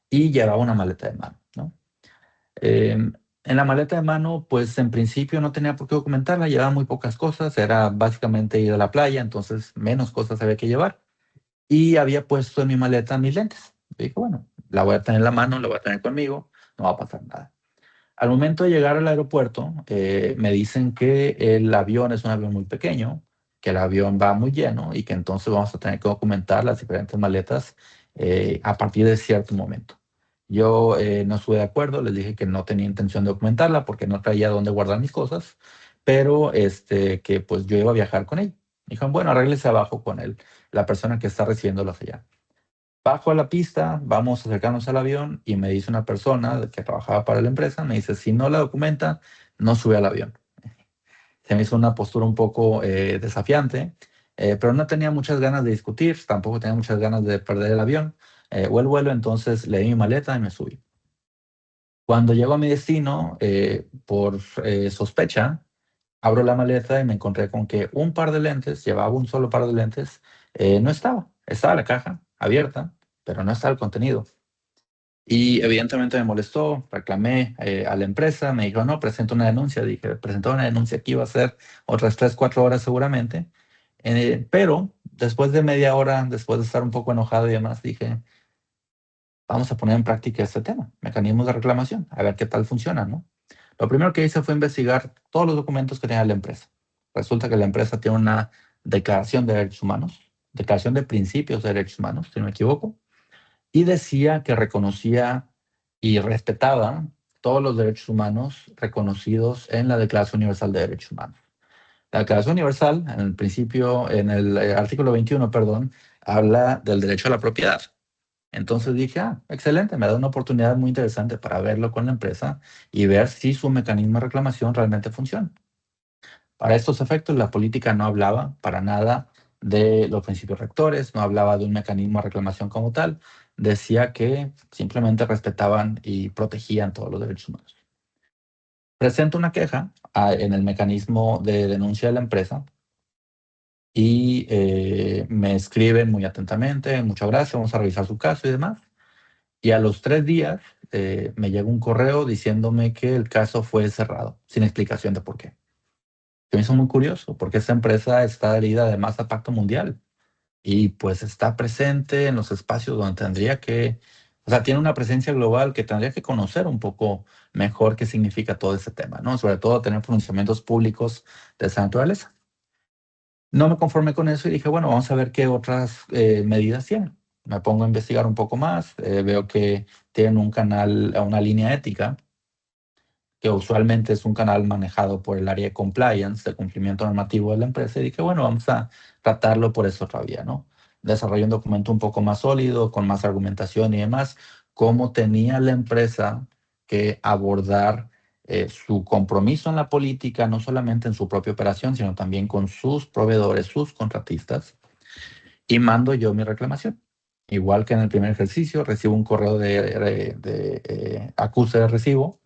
y llevaba una maleta de mano, ¿no? En la maleta de mano, pues en principio no tenía por qué documentarla, llevaba muy pocas cosas, era básicamente ir a la playa, entonces menos cosas había que llevar. Y había puesto en mi maleta mis lentes. Dije, bueno, la voy a tener en la mano, la voy a tener conmigo, no va a pasar nada. Al momento de llegar al aeropuerto, me dicen que el avión es un avión muy pequeño, que el avión va muy lleno y que entonces vamos a tener que documentar las diferentes maletas a partir de cierto momento. Yo no estuve de acuerdo, les dije que no tenía intención de documentarla porque no traía dónde guardar mis cosas, pero que pues yo iba a viajar con él. Dijeron, bueno, arréglese abajo con él, la persona que está recibiéndolos allá. Bajo a la pista, vamos a acercarnos al avión y me dice una persona que trabajaba para la empresa, me dice, si no la documenta, no sube al avión. Se me hizo una postura un poco desafiante, pero no tenía muchas ganas de discutir, tampoco tenía muchas ganas de perder el avión o el vuelo, entonces le di mi maleta y me subí. Cuando llego a mi destino, por sospecha, abro la maleta y me encontré con que un par de lentes, llevaba un solo par de lentes, no estaba. Estaba la caja abierta, pero no estaba el contenido. Y evidentemente me molestó, reclamé a la empresa, me dijo, no, presento una denuncia. Dije, presentó una denuncia que iba a ser otras 3, 4 horas seguramente. Pero después de media hora, después de estar un poco enojado y demás, dije, vamos a poner en práctica este tema, mecanismos de reclamación, a ver qué tal funciona, ¿no? Lo primero que hice fue investigar todos los documentos que tenía la empresa. Resulta que la empresa tiene una declaración de derechos humanos, declaración de principios de derechos humanos, si no me equivoco, y decía que reconocía y respetaba todos los derechos humanos reconocidos en la Declaración Universal de Derechos Humanos. La Declaración Universal, en el principio, en el artículo 21, perdón, habla del derecho a la propiedad. Entonces dije, excelente, me da una oportunidad muy interesante para verlo con la empresa y ver si su mecanismo de reclamación realmente funciona. Para estos efectos, la política no hablaba para nada de los principios rectores, no hablaba de un mecanismo de reclamación como tal, decía que simplemente respetaban y protegían todos los derechos humanos. Presento una queja en el mecanismo de denuncia de la empresa y me escriben muy atentamente, muchas gracias, vamos a revisar su caso y demás. Y a los 3 días me llega un correo diciéndome que el caso fue cerrado, sin explicación de por qué. Se me hizo muy curioso, porque esta empresa está adherida además a Pacto Mundial. y pues está presente en los espacios donde tendría que, o sea, tiene una presencia global que tendría que conocer un poco mejor qué significa todo ese tema, ¿no? Sobre todo tener pronunciamientos públicos de esa naturaleza. No me conformé con eso y dije, bueno, vamos a ver qué otras medidas tienen. Me pongo a investigar un poco más, veo que tienen un canal, una línea ética, que usualmente es un canal manejado por el área de compliance, de cumplimiento normativo de la empresa, y dije, bueno, vamos a tratarlo por esa otra vía, ¿no? Desarrollé un documento un poco más sólido, con más argumentación y demás, cómo tenía la empresa que abordar su compromiso en la política, no solamente en su propia operación, sino también con sus proveedores, sus contratistas, y mando yo mi reclamación. Igual que en el primer ejercicio, recibo un correo de acuse de recibo,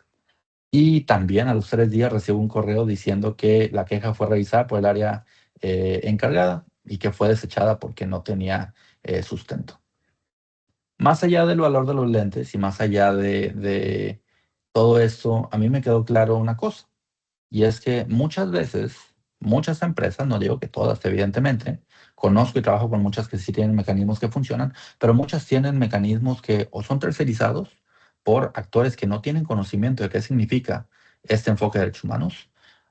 y también a los 3 días recibo un correo diciendo que la queja fue revisada por el área encargada y que fue desechada porque no tenía sustento. Más allá del valor de los lentes y más allá de todo esto, a mí me quedó claro una cosa, y es que muchas veces, muchas empresas, no digo que todas, evidentemente, conozco y trabajo con muchas que sí tienen mecanismos que funcionan, pero muchas tienen mecanismos que o son tercerizados por actores que no tienen conocimiento de qué significa este enfoque de derechos humanos,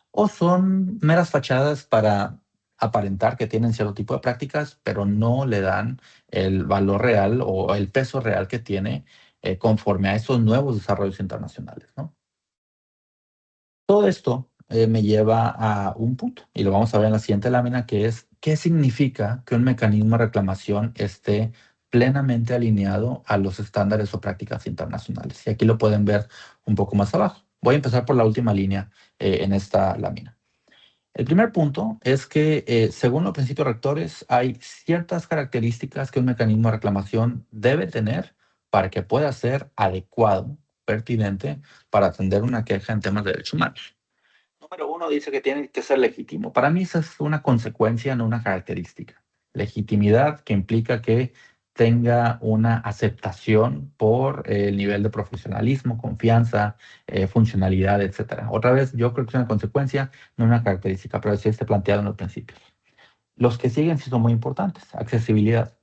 o son meras fachadas para aparentar que tienen cierto tipo de prácticas, pero no le dan el valor real o el peso real que tiene conforme a estos nuevos desarrollos internacionales, ¿no? Todo esto me lleva a un punto, y lo vamos a ver en la siguiente lámina, que es qué significa que un mecanismo de reclamación esté plenamente alineado a los estándares o prácticas internacionales. Y aquí lo pueden ver un poco más abajo. Voy a empezar por la última línea en esta lámina. El primer punto es que, según los principios rectores, hay ciertas características que un mecanismo de reclamación debe tener para que pueda ser adecuado, pertinente, para atender una queja en temas de derechos humanos. Número 1 dice que tiene que ser legítimo. Para mí esa es una consecuencia, no una característica. Legitimidad, que implica que tenga una aceptación por el nivel de profesionalismo, confianza, funcionalidad, etc. Otra vez, yo creo que es una consecuencia, no una característica, pero sí está planteado en los principios. Los que siguen sí son muy importantes. Accesibilidad.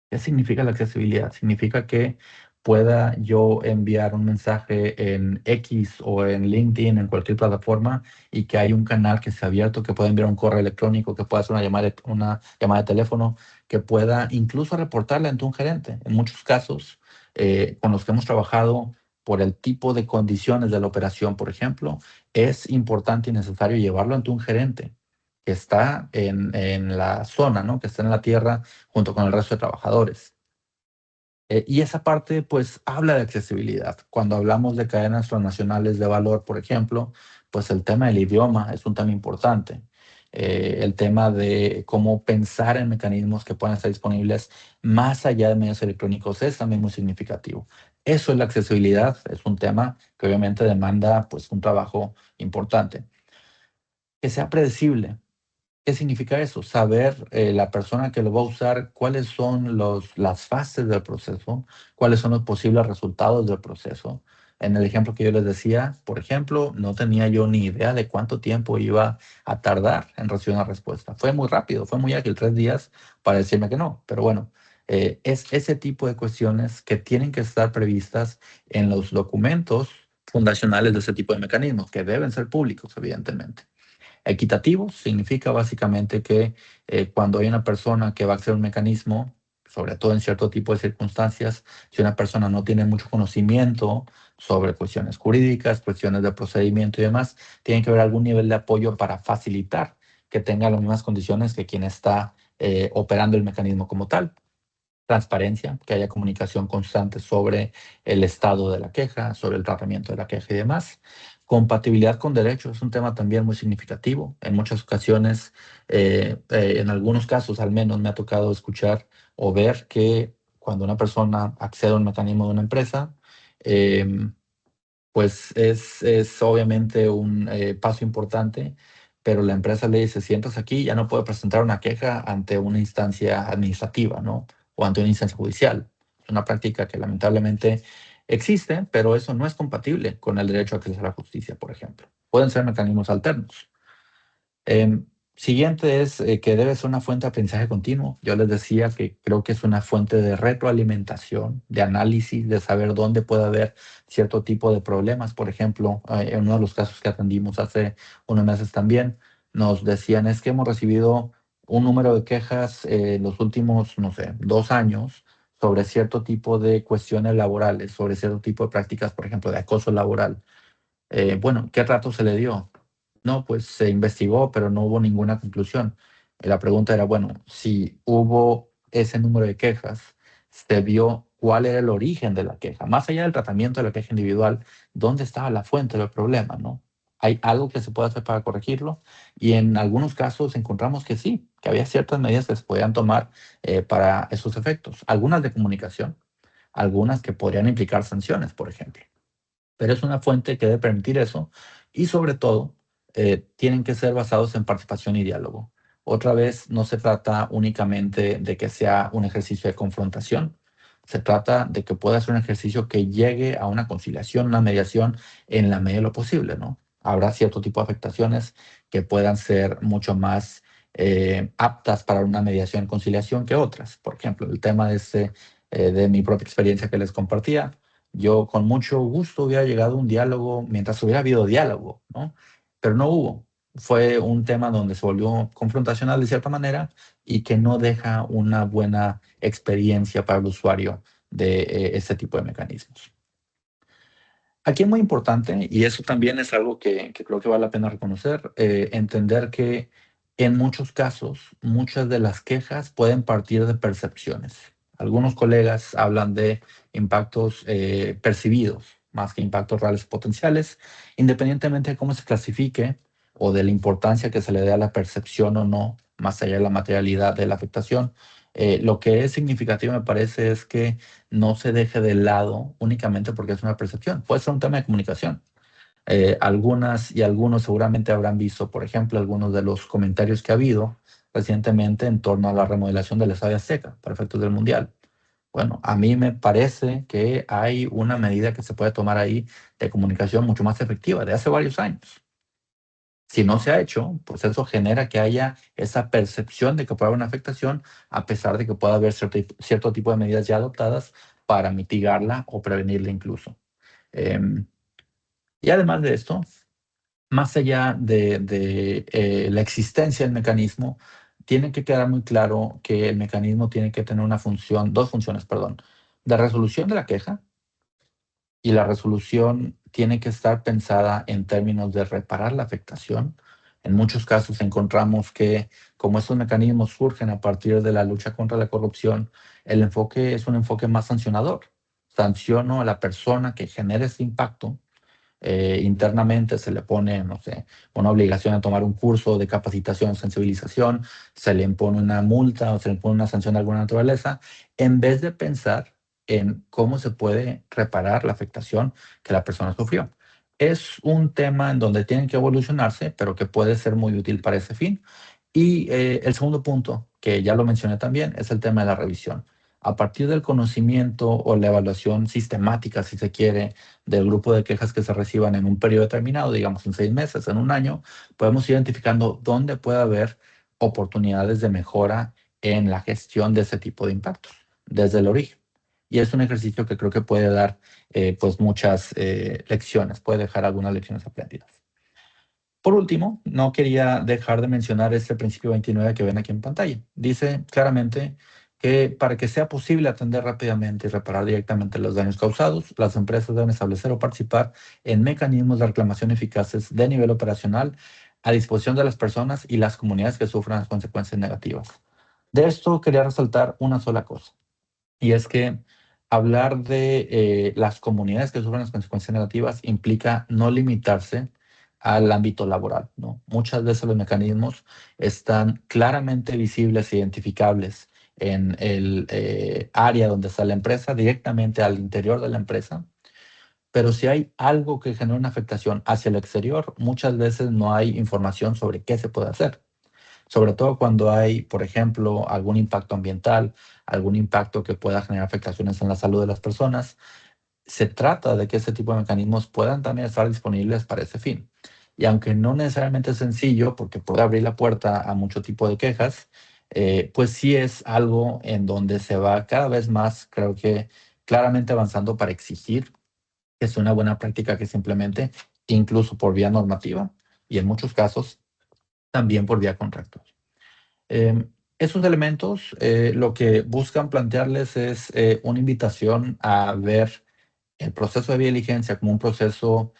¿Qué significa la accesibilidad? Significa que pueda yo enviar un mensaje en X o en LinkedIn, en cualquier plataforma, y que hay un canal que esté abierto, que pueda enviar un correo electrónico, que pueda hacer una llamada de teléfono, que pueda incluso reportarle ante un gerente. En muchos casos, con los que hemos trabajado, por el tipo de condiciones de la operación, por ejemplo, es importante y necesario llevarlo ante un gerente que está en la zona, ¿no? Que está en la tierra junto con el resto de trabajadores. Y esa parte, pues, habla de accesibilidad. Cuando hablamos de cadenas transnacionales de valor, por ejemplo, pues el tema del idioma es un tema importante. El tema de cómo pensar en mecanismos que puedan estar disponibles más allá de medios electrónicos es también muy significativo. Eso es la accesibilidad, es un tema que obviamente demanda, pues, un trabajo importante. Que sea predecible. ¿Qué significa eso? Saber la persona que lo va a usar, cuáles son las fases del proceso, cuáles son los posibles resultados del proceso. En el ejemplo que yo les decía, por ejemplo, no tenía yo ni idea de cuánto tiempo iba a tardar en recibir una respuesta. Fue muy rápido, fue muy ágil, 3 días para decirme que no. Pero bueno, es ese tipo de cuestiones que tienen que estar previstas en los documentos fundacionales de ese tipo de mecanismos, que deben ser públicos, evidentemente. Equitativo significa básicamente que cuando hay una persona que va a hacer un mecanismo, sobre todo en cierto tipo de circunstancias, si una persona no tiene mucho conocimiento sobre cuestiones jurídicas, cuestiones de procedimiento y demás, tiene que haber algún nivel de apoyo para facilitar que tenga las mismas condiciones que quien está operando el mecanismo como tal. Transparencia, que haya comunicación constante sobre el estado de la queja, sobre el tratamiento de la queja y demás. Compatibilidad con derechos es un tema también muy significativo. En muchas ocasiones, en algunos casos al menos, me ha tocado escuchar o ver que cuando una persona accede a un mecanismo de una empresa, pues es obviamente un paso importante, pero la empresa le dice, si entras aquí, ya no puede presentar una queja ante una instancia administrativa, ¿no? O ante una instancia judicial. Es una práctica que lamentablemente existe, pero eso no es compatible con el derecho a acceso a la justicia, por ejemplo. Pueden ser mecanismos alternos. Siguiente es que debe ser una fuente de aprendizaje continuo. Yo les decía que creo que es una fuente de retroalimentación, de análisis, de saber dónde puede haber cierto tipo de problemas. Por ejemplo, en uno de los casos que atendimos hace unos meses también, nos decían es que hemos recibido un número de quejas en los últimos, no sé, 2 años sobre cierto tipo de cuestiones laborales, sobre cierto tipo de prácticas, por ejemplo, de acoso laboral. Bueno, ¿qué trato se le dio? No, pues se investigó, pero no hubo ninguna conclusión. La pregunta era, bueno, si hubo ese número de quejas, se vio cuál era el origen de la queja. Más allá del tratamiento de la queja individual, ¿dónde estaba la fuente del problema, no? ¿Hay algo que se puede hacer para corregirlo? Y en algunos casos encontramos que sí, que había ciertas medidas que se podían tomar para esos efectos. Algunas de comunicación, algunas que podrían implicar sanciones, por ejemplo, pero es una fuente que debe permitir eso y sobre todo tienen que ser basados en participación y diálogo. Otra vez, no se trata únicamente de que sea un ejercicio de confrontación, se trata de que pueda ser un ejercicio que llegue a una conciliación, una mediación en la medida de lo posible, ¿no? Habrá cierto tipo de afectaciones que puedan ser mucho más aptas para una mediación y conciliación que otras. Por ejemplo, el tema de mi propia experiencia que les compartía, yo con mucho gusto hubiera llegado a un diálogo mientras hubiera habido diálogo, ¿no? Pero no hubo. Fue un tema donde se volvió confrontacional de cierta manera y que no deja una buena experiencia para el usuario de este tipo de mecanismos. Aquí es muy importante, y eso también es algo que creo que vale la pena reconocer, entender que en muchos casos, muchas de las quejas pueden partir de percepciones. Algunos colegas hablan de impactos percibidos más que impactos reales potenciales, independientemente de cómo se clasifique o de la importancia que se le dé a la percepción o no, más allá de la materialidad de la afectación. Lo que es significativo, me parece, es que no se deje de lado únicamente porque es una percepción. Puede ser un tema de comunicación. Algunas y algunos seguramente habrán visto, por ejemplo, algunos de los comentarios que ha habido recientemente en torno a la remodelación del Estadio Azteca para efectos del Mundial. Bueno, a mí me parece que hay una medida que se puede tomar ahí de comunicación mucho más efectiva de hace varios años. Si no se ha hecho, pues eso genera que haya esa percepción de que puede haber una afectación, a pesar de que pueda haber cierto tipo de medidas ya adoptadas para mitigarla o prevenirla incluso. Y además de esto, más allá de la existencia del mecanismo, tiene que quedar muy claro que el mecanismo tiene que tener una función, dos funciones, perdón, de resolución de la queja, y la resolución tiene que estar pensada en términos de reparar la afectación. En muchos casos encontramos que como estos mecanismos surgen a partir de la lucha contra la corrupción, el enfoque es un enfoque más sancionador. Sanciono a la persona que genera este impacto. Internamente se le pone, no sé, una obligación a tomar un curso de capacitación o sensibilización, se le impone una multa o se le impone una sanción de alguna naturaleza, en vez de pensar en cómo se puede reparar la afectación que la persona sufrió. Es un tema en donde tienen que evolucionarse, pero que puede ser muy útil para ese fin. Y el segundo punto, que ya lo mencioné también, es el tema de la revisión. A partir del conocimiento o la evaluación sistemática, si se quiere, del grupo de quejas que se reciban en un periodo determinado, digamos en 6 meses, en un año, podemos ir identificando dónde puede haber oportunidades de mejora en la gestión de ese tipo de impactos desde el origen. Y es un ejercicio que creo que puede dar pues muchas lecciones, puede dejar algunas lecciones aprendidas. Por último, no quería dejar de mencionar este principio 29 que ven aquí en pantalla. Dice claramente que para que sea posible atender rápidamente y reparar directamente los daños causados, las empresas deben establecer o participar en mecanismos de reclamación eficaces de nivel operacional a disposición de las personas y las comunidades que sufran las consecuencias negativas. De esto quería resaltar una sola cosa, y es que hablar de las comunidades que sufren las consecuencias negativas implica no limitarse al ámbito laboral, ¿no? Muchas veces los mecanismos están claramente visibles e identificables en el área donde está la empresa, directamente al interior de la empresa, pero si hay algo que genera una afectación hacia el exterior, muchas veces no hay información sobre qué se puede hacer. Sobre todo cuando hay, por ejemplo, algún impacto ambiental, algún impacto que pueda generar afectaciones en la salud de las personas, se trata de que ese tipo de mecanismos puedan también estar disponibles para ese fin. Y aunque no necesariamente es sencillo, porque puede abrir la puerta a mucho tipo de quejas, pues sí es algo en donde se va cada vez más, creo que claramente avanzando para exigir que es una buena práctica que se implemente, incluso por vía normativa y en muchos casos también por vía contractual. Esos elementos lo que buscan plantearles es una invitación a ver el proceso de vía diligencia como un proceso,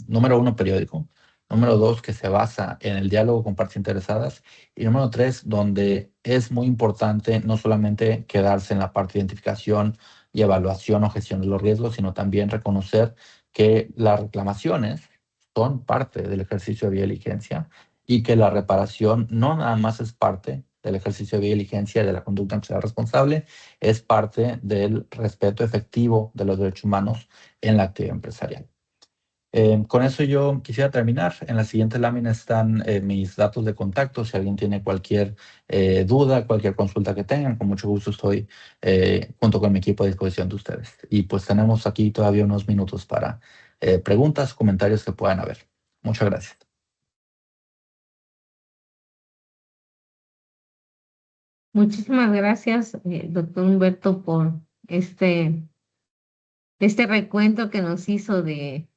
número uno, periódico, número dos, que se basa en el diálogo con partes interesadas, y número tres, donde es muy importante no solamente quedarse en la parte de identificación y evaluación o gestión de los riesgos, sino también reconocer que las reclamaciones son parte del ejercicio de vía diligencia y que la reparación no nada más es parte del ejercicio de vía diligencia y de la conducta empresarial responsable, es parte del respeto efectivo de los derechos humanos en la actividad empresarial. Con eso yo quisiera terminar. En la siguiente lámina están mis datos de contacto. Si alguien tiene cualquier duda, cualquier consulta que tengan, con mucho gusto estoy junto con mi equipo a disposición de ustedes. Y pues tenemos aquí todavía unos minutos para preguntas, comentarios que puedan haber. Muchas gracias. Muchísimas gracias, doctor Humberto, por este recuento que nos hizo de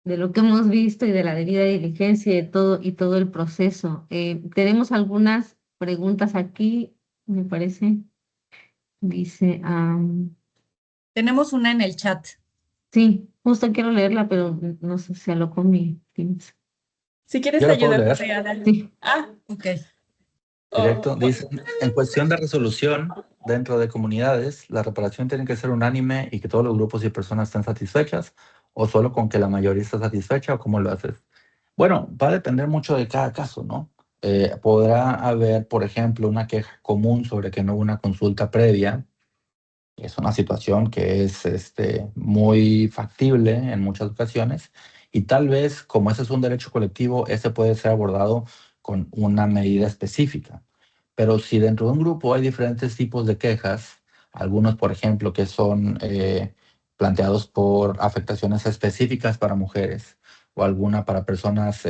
lo que hemos visto y de la debida diligencia y todo el proceso. Tenemos algunas preguntas aquí, me parece. Dice, Tenemos una en el chat. sí, justo quiero leerla, pero no sé si lo con mi Teams. Si quieres Yo te la puedo ayudo, leer. Adriana. Sí. Ah, Ok. Directo. oh, Dice, en cuestión de resolución dentro de comunidades, la reparación tiene que ser unánime y que todos los grupos y personas estén satisfechas, o solo con que la mayoría está satisfecha, o cómo lo haces. Bueno, va a depender mucho de cada caso, ¿no? Podrá haber, por ejemplo, una queja común sobre que no hubo una consulta previa. Es una situación que es muy factible en muchas ocasiones, y tal vez, como ese es un derecho colectivo, ese puede ser abordado con una medida específica. Pero si dentro de un grupo hay diferentes tipos de quejas, algunos, por ejemplo, que son planteados por afectaciones específicas para mujeres, o alguna para personas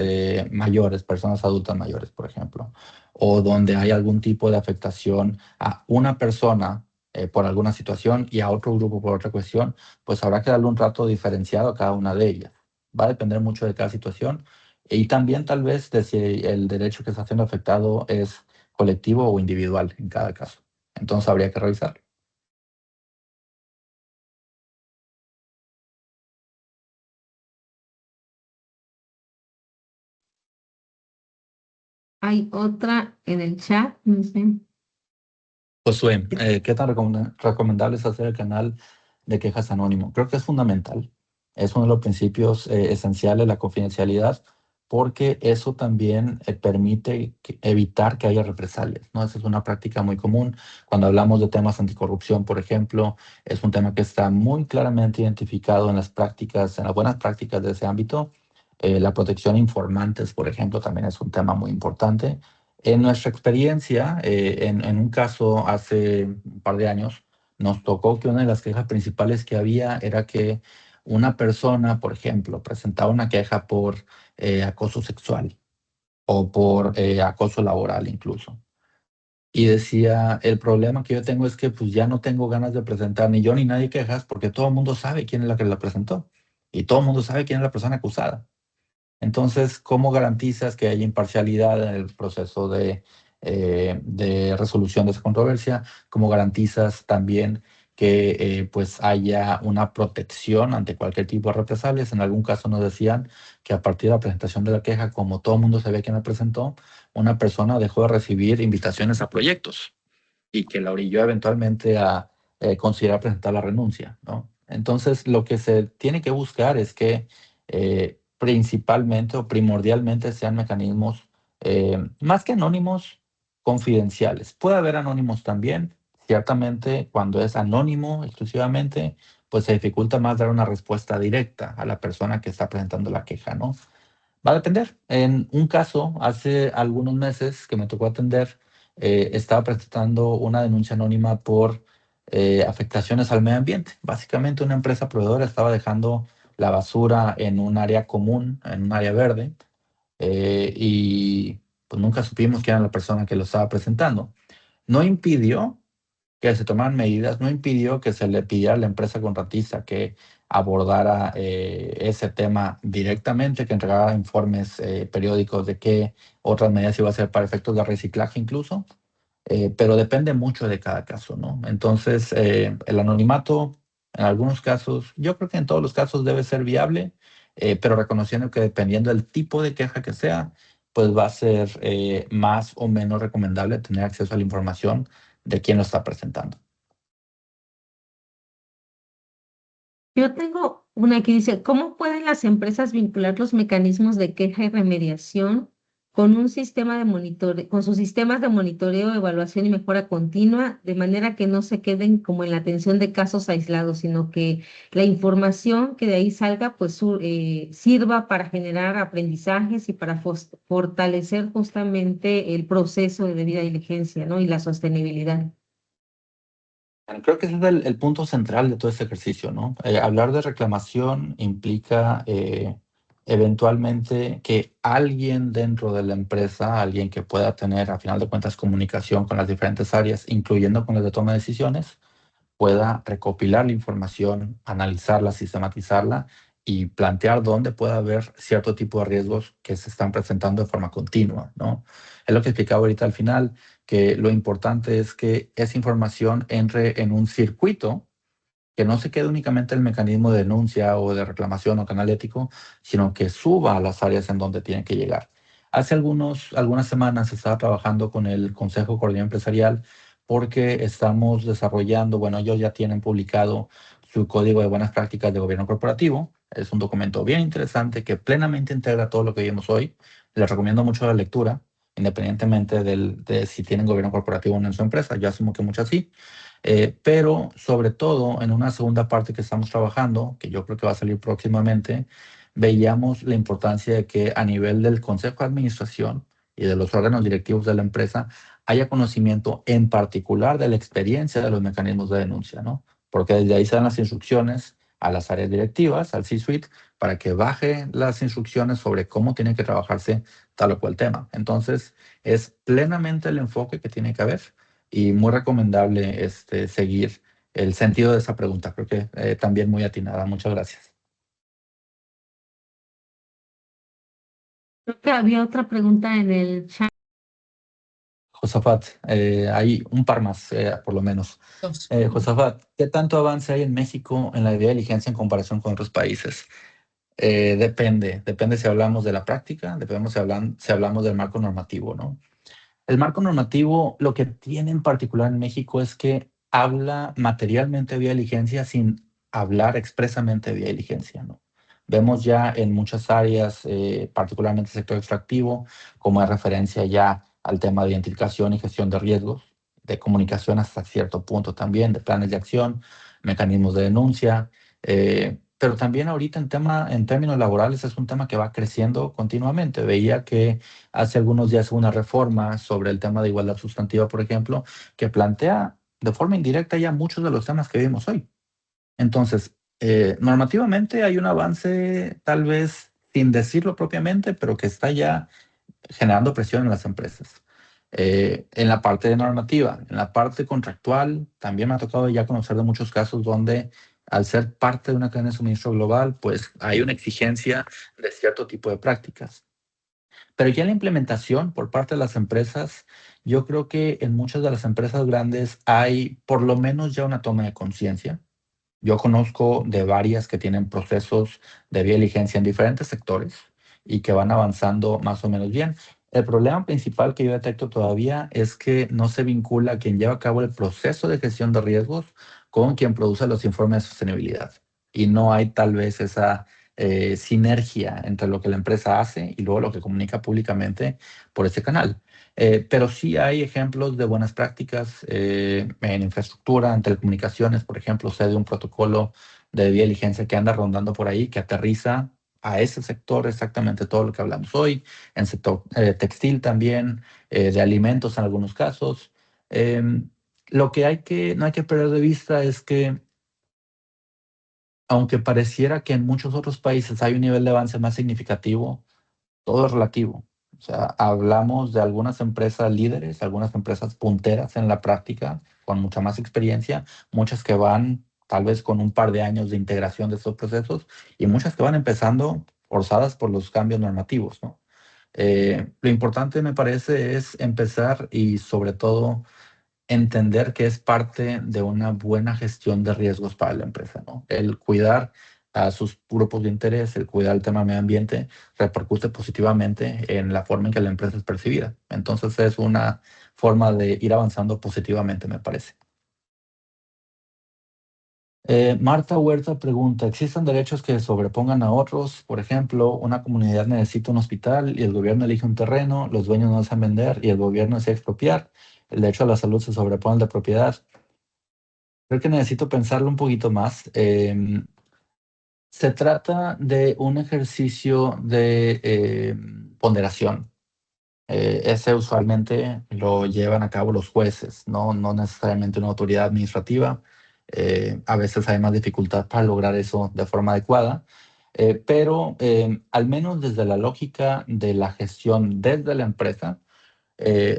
mayores, personas adultas mayores, por ejemplo, o donde hay algún tipo de afectación a una persona por alguna situación y a otro grupo por otra cuestión, pues habrá que darle un trato diferenciado a cada una de ellas. Va a depender mucho de cada situación, y también tal vez de si el derecho que está siendo afectado es colectivo o individual en cada caso. Entonces habría que revisarlo. Hay otra en el chat, no sé. Josué, ¿qué tan recomendable es hacer el canal de quejas anónimo? Creo que es fundamental. Es uno de los principios esenciales, la confidencialidad, porque eso también permite evitar que haya represalias, ¿no? Esa es una práctica muy común. Cuando hablamos de temas anticorrupción, por ejemplo, es un tema que está muy claramente identificado en las prácticas, en las buenas prácticas de ese ámbito. La protección a informantes, por ejemplo, también es un tema muy importante. En nuestra experiencia, en un caso hace un par de años, nos tocó que una de las quejas principales que había era que una persona, por ejemplo, presentaba una queja por acoso sexual o por acoso laboral incluso. Y decía, el problema que yo tengo es que pues ya no tengo ganas de presentar ni yo ni nadie quejas, porque todo el mundo sabe quién es la que la presentó y todo el mundo sabe quién es la persona acusada. Entonces, ¿cómo garantizas que haya imparcialidad en el proceso de resolución de esa controversia? ¿Cómo garantizas también que pues haya una protección ante cualquier tipo de represalias? En algún caso nos decían que a partir de la presentación de la queja, como todo el mundo sabía quién la presentó, una persona dejó de recibir invitaciones a proyectos y que la orilló eventualmente a considerar presentar la renuncia, ¿no? Entonces, lo que se tiene que buscar es que principalmente o primordialmente sean mecanismos más que anónimos, confidenciales. Puede haber anónimos también. Ciertamente, cuando es anónimo exclusivamente, pues se dificulta más dar una respuesta directa a la persona que está presentando la queja, ¿no? Va a depender. En un caso, hace algunos meses que me tocó atender, estaba presentando una denuncia anónima por afectaciones al medio ambiente. Básicamente, una empresa proveedora estaba dejando la basura en un área común, en un área verde, y pues nunca supimos quién era la persona que lo estaba presentando. No impidió que se tomaran medidas, no impidió que se le pidiera a la empresa contratista que abordara ese tema directamente, que entregara informes periódicos de qué otras medidas iba a hacer para efectos de reciclaje incluso, pero depende mucho de cada caso, ¿no? Entonces, el anonimato, en algunos casos, yo creo que en todos los casos debe ser viable, pero reconociendo que dependiendo del tipo de queja que sea, pues va a ser más o menos recomendable tener acceso a la información de quién lo está presentando. Yo tengo una que dice, ¿cómo pueden las empresas vincular los mecanismos de queja y remediación con un sistema de con sus sistemas de monitoreo, evaluación y mejora continua, de manera que no se queden como en la atención de casos aislados, sino que la información que de ahí salga, pues sirva para generar aprendizajes y para fortalecer justamente el proceso de debida diligencia, ¿no? Y la sostenibilidad. Bueno, creo que ese es el punto central de todo este ejercicio, ¿no? Hablar de reclamación implica eventualmente que alguien dentro de la empresa, alguien que pueda tener, a final de cuentas, comunicación con las diferentes áreas, incluyendo con las de toma de decisiones, pueda recopilar la información, analizarla, sistematizarla y plantear dónde puede haber cierto tipo de riesgos que se están presentando de forma continua, ¿no? Es lo que explicaba ahorita al final, que lo importante es que esa información entre en un circuito que no se quede únicamente el mecanismo de denuncia o de reclamación o canal ético, sino que suba a las áreas en donde tiene que llegar. Hace algunas semanas estaba trabajando con el Consejo Coordinador Empresarial porque estamos desarrollando, bueno, ellos ya tienen publicado su Código de Buenas Prácticas de Gobierno Corporativo. Es un documento bien interesante que plenamente integra todo lo que vimos hoy. Les recomiendo mucho la lectura, independientemente de si tienen gobierno corporativo o no en su empresa. Yo asumo que muchas sí. Pero sobre todo en una segunda parte que estamos trabajando, que yo creo que va a salir próximamente, veíamos la importancia de que a nivel del Consejo de Administración y de los órganos directivos de la empresa haya conocimiento en particular de la experiencia de los mecanismos de denuncia, ¿no? Porque desde ahí se dan las instrucciones a las áreas directivas, al C-suite, para que baje las instrucciones sobre cómo tiene que trabajarse tal o cual tema. Entonces, es plenamente el enfoque que tiene que haber y muy recomendable seguir el sentido de esa pregunta. Creo que también muy atinada. Muchas gracias. Creo que había otra pregunta en el chat. Josafat, hay un par más, por lo menos. Dos. Josafat, ¿qué tanto avance hay en México en la debida diligencia en comparación con otros países? Depende si hablamos de la práctica, depende si hablamos del marco normativo, ¿no? El marco normativo, lo que tiene en particular en México es que habla materialmente de vía diligencia sin hablar expresamente de vía diligencia, ¿no? Vemos ya en muchas áreas, particularmente el sector extractivo, como es referencia ya al tema de identificación y gestión de riesgos, de comunicación hasta cierto punto también, de planes de acción, mecanismos de denuncia, pero también ahorita en términos laborales es un tema que va creciendo continuamente. Veía que hace algunos días hubo una reforma sobre el tema de igualdad sustantiva, por ejemplo, que plantea de forma indirecta ya muchos de los temas que vimos hoy. Entonces, normativamente hay un avance, tal vez sin decirlo propiamente, pero que está ya generando presión en las empresas. En la parte de normativa, en la parte contractual, también me ha tocado ya conocer de muchos casos donde al ser parte de una cadena de suministro global, pues hay una exigencia de cierto tipo de prácticas. Pero ya en la implementación por parte de las empresas, yo creo que en muchas de las empresas grandes hay por lo menos ya una toma de conciencia. Yo conozco de varias que tienen procesos de vía diligencia en diferentes sectores y que van avanzando más o menos bien. El problema principal que yo detecto todavía es que no se vincula a quien lleva a cabo el proceso de gestión de riesgos con quien produce los informes de sostenibilidad. Y no hay tal vez esa sinergia entre lo que la empresa hace y luego lo que comunica públicamente por ese canal. Pero sí hay ejemplos de buenas prácticas en infraestructura, en telecomunicaciones, por ejemplo, sé de un protocolo de vía diligencia que anda rondando por ahí, que aterriza a ese sector exactamente todo lo que hablamos hoy, en sector textil también, de alimentos en algunos casos. Lo que no hay que perder de vista es que aunque pareciera que en muchos otros países hay un nivel de avance más significativo, todo es relativo. O sea, hablamos de algunas empresas líderes, algunas empresas punteras en la práctica, con mucha más experiencia, muchas que van tal vez con un par de años de integración de estos procesos y muchas que van empezando forzadas por los cambios normativos, ¿no? Lo importante me parece es empezar y sobre todo entender que es parte de una buena gestión de riesgos para la empresa, ¿no? El cuidar a sus grupos de interés, el cuidar el tema medio ambiente, repercute positivamente en la forma en que la empresa es percibida. Entonces es una forma de ir avanzando positivamente, me parece. Marta Huerta pregunta, ¿existen derechos que sobrepongan a otros? Por ejemplo, una comunidad necesita un hospital y el gobierno elige un terreno, los dueños no desean vender y el gobierno desea expropiar. El derecho a la salud se sobrepone al de propiedad. Creo que necesito pensarlo un poquito más. Se trata de un ejercicio de ponderación. Ese usualmente lo llevan a cabo los jueces, no necesariamente una autoridad administrativa. A veces hay más dificultad para lograr eso de forma adecuada, pero al menos desde la lógica de la gestión desde la empresa,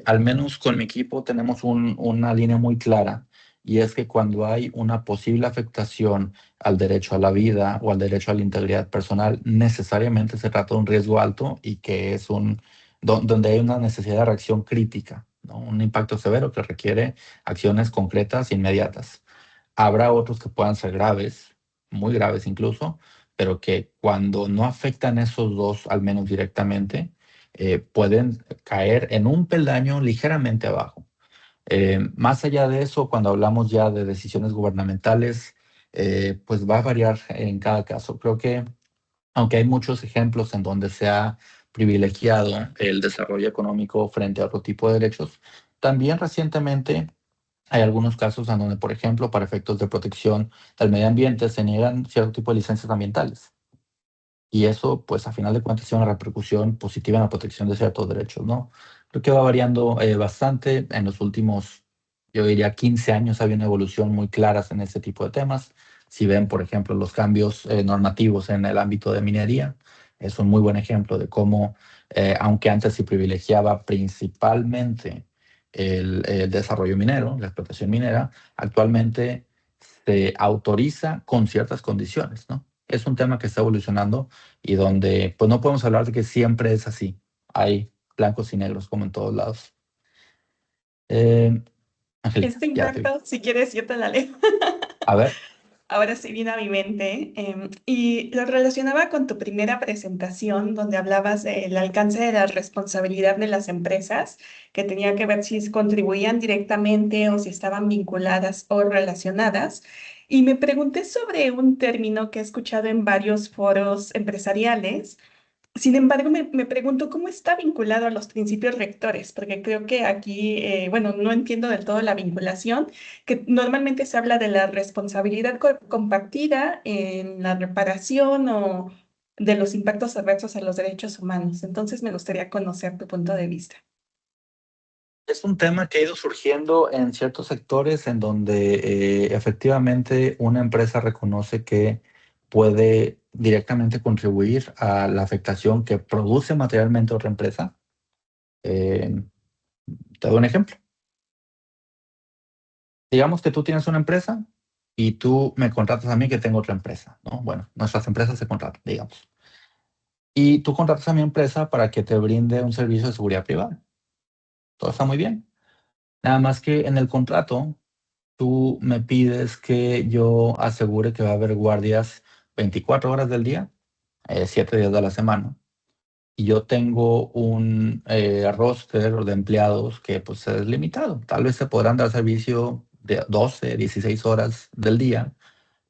al menos con mi equipo tenemos una línea muy clara y es que cuando hay una posible afectación al derecho a la vida o al derecho a la integridad personal, necesariamente se trata de un riesgo alto y que es donde hay una necesidad de reacción crítica, ¿no? Un impacto severo que requiere acciones concretas e inmediatas. Habrá otros que puedan ser graves, muy graves incluso, pero que cuando no afectan esos dos, al menos directamente, pueden caer en un peldaño ligeramente abajo. Más allá de eso, cuando hablamos ya de decisiones gubernamentales, pues va a variar en cada caso. Creo que aunque hay muchos ejemplos en donde se ha privilegiado el desarrollo económico frente a otro tipo de derechos, también recientemente hay algunos casos en donde, por ejemplo, para efectos de protección del medio ambiente se niegan cierto tipo de licencias ambientales. Y eso, pues, a final de cuentas, tiene una repercusión positiva en la protección de ciertos derechos, ¿no? Creo que va variando bastante. En los últimos, yo diría, 15 años había una evolución muy clara en este tipo de temas. Si ven, por ejemplo, los cambios normativos en el ámbito de minería, es un muy buen ejemplo de cómo, aunque antes se privilegiaba principalmente el desarrollo minero, la explotación minera, actualmente se autoriza con ciertas condiciones, ¿no? Es un tema que está evolucionando y donde pues no podemos hablar de que siempre es así. Hay blancos y negros como en todos lados. Angélica, Este ya te vi. impacto, si quieres, yo te la leo. A ver, Ahora sí viene a mi mente y lo relacionaba con tu primera presentación donde hablabas del alcance de la responsabilidad de las empresas, que tenía que ver si contribuían directamente o si estaban vinculadas o relacionadas. Y me pregunté sobre un término que he escuchado en varios foros empresariales. Sin embargo, me pregunto cómo está vinculado a los principios rectores, porque creo que aquí, bueno, no entiendo del todo la vinculación, que normalmente se habla de la responsabilidad compartida en la reparación o de los impactos adversos a los derechos humanos. Entonces, me gustaría conocer tu punto de vista. es un tema que ha ido surgiendo en ciertos sectores en donde efectivamente una empresa reconoce que puede directamente contribuir a la afectación que produce materialmente otra empresa. Te doy un ejemplo. Digamos que tú tienes una empresa y tú me contratas a mí que tengo otra empresa, ¿no? Bueno, nuestras empresas se contratan, digamos. Y tú contratas a mi empresa para que te brinde un servicio de seguridad privada. Todo está muy bien. Nada más que en el contrato tú me pides que yo asegure que va a haber guardias 24 horas del día, 7 días de la semana. Y yo tengo un roster de empleados que pues es limitado. Tal vez se podrán dar servicio de 12, 16 horas del día,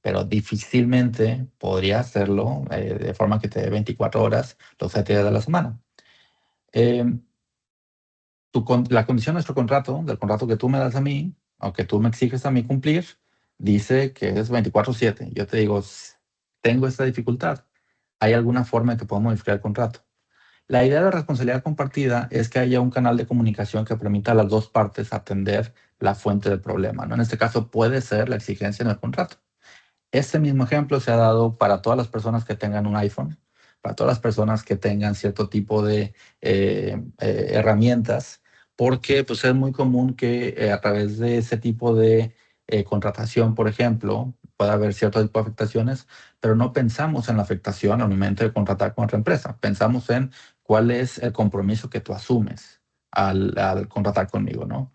pero difícilmente podría hacerlo de forma que te dé 24 horas los 7 días de la semana. Eh, la condición de nuestro contrato, del contrato que tú me das a mí, o que tú me exiges a mí cumplir, dice que es 24/7. Yo te digo, tengo esta dificultad. ¿Hay alguna forma en que puedo modificar el contrato? La idea de responsabilidad compartida es que haya un canal de comunicación que permita a las dos partes atender la fuente del problema, ¿no? En este caso puede ser la exigencia en el contrato. Este mismo ejemplo se ha dado para todas las personas que tengan un iPhone, para todas las personas que tengan cierto tipo de herramientas, porque pues, es muy común que a través de ese tipo de contratación, por ejemplo, pueda haber cierto tipo de afectaciones, pero no pensamos en la afectación al momento de contratar con otra empresa. Pensamos en cuál es el compromiso que tú asumes al contratar conmigo, ¿no?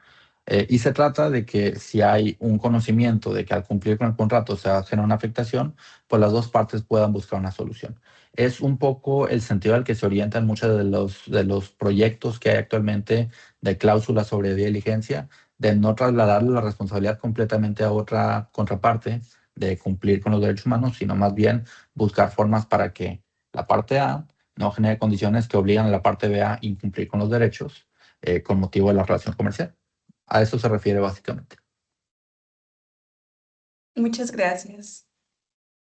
Y se trata de que si hay un conocimiento de que al cumplir con el contrato se va a generar una afectación, pues las dos partes puedan buscar una solución. Es un poco el sentido al que se orientan muchos de los proyectos que hay actualmente de cláusulas sobre diligencia, de no trasladarle la responsabilidad completamente a otra contraparte de cumplir con los derechos humanos, sino más bien buscar formas para que la parte A no genere condiciones que obligan a la parte B a incumplir con los derechos con motivo de la relación comercial. A eso se refiere básicamente. Muchas gracias.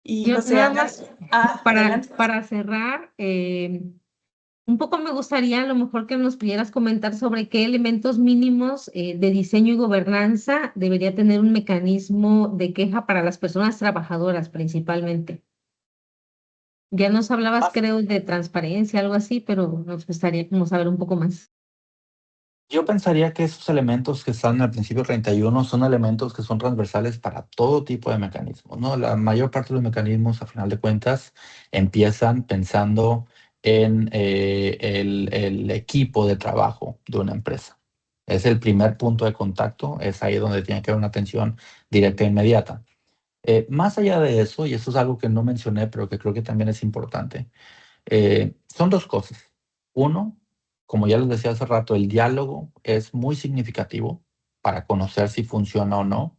Y Yo José, nada más, adelante. para cerrar, un poco me gustaría a lo mejor que nos pudieras comentar sobre qué elementos mínimos de diseño y gobernanza debería tener un mecanismo de queja para las personas trabajadoras principalmente. Ya nos hablabas, creo, de transparencia, algo así, pero nos gustaría como saber un poco más. Yo pensaría que esos elementos que están en el principio 31 son elementos que son transversales para todo tipo de mecanismos, ¿no? La mayor parte de los mecanismos, a final de cuentas, empiezan pensando en el equipo de trabajo de una empresa. Es el primer punto de contacto, es ahí donde tiene que haber una atención directa e inmediata. Más allá de eso, y eso es algo que no mencioné, pero que creo que también es importante, son dos cosas. Uno, como ya les decía hace rato, el diálogo es muy significativo para conocer si funciona o no.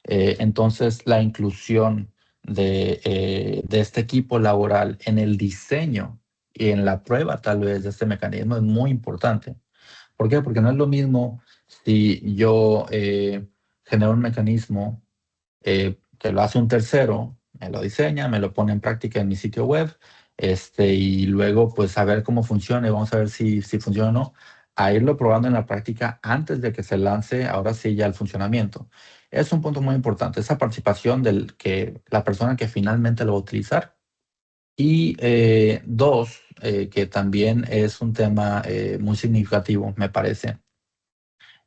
Entonces, la inclusión de este equipo laboral en el diseño y en la prueba tal vez de este mecanismo es muy importante. ¿Por qué? Porque no es lo mismo si yo genero un mecanismo que lo hace un tercero, me lo diseña, me lo pone en práctica en mi sitio web, y luego pues a ver cómo funciona y vamos a ver si funciona o no, a irlo probando en la práctica antes de que se lance, ahora sí ya el funcionamiento. Es un punto muy importante, esa participación del que la persona que finalmente lo va a utilizar. Y dos, que también es un tema muy significativo, me parece,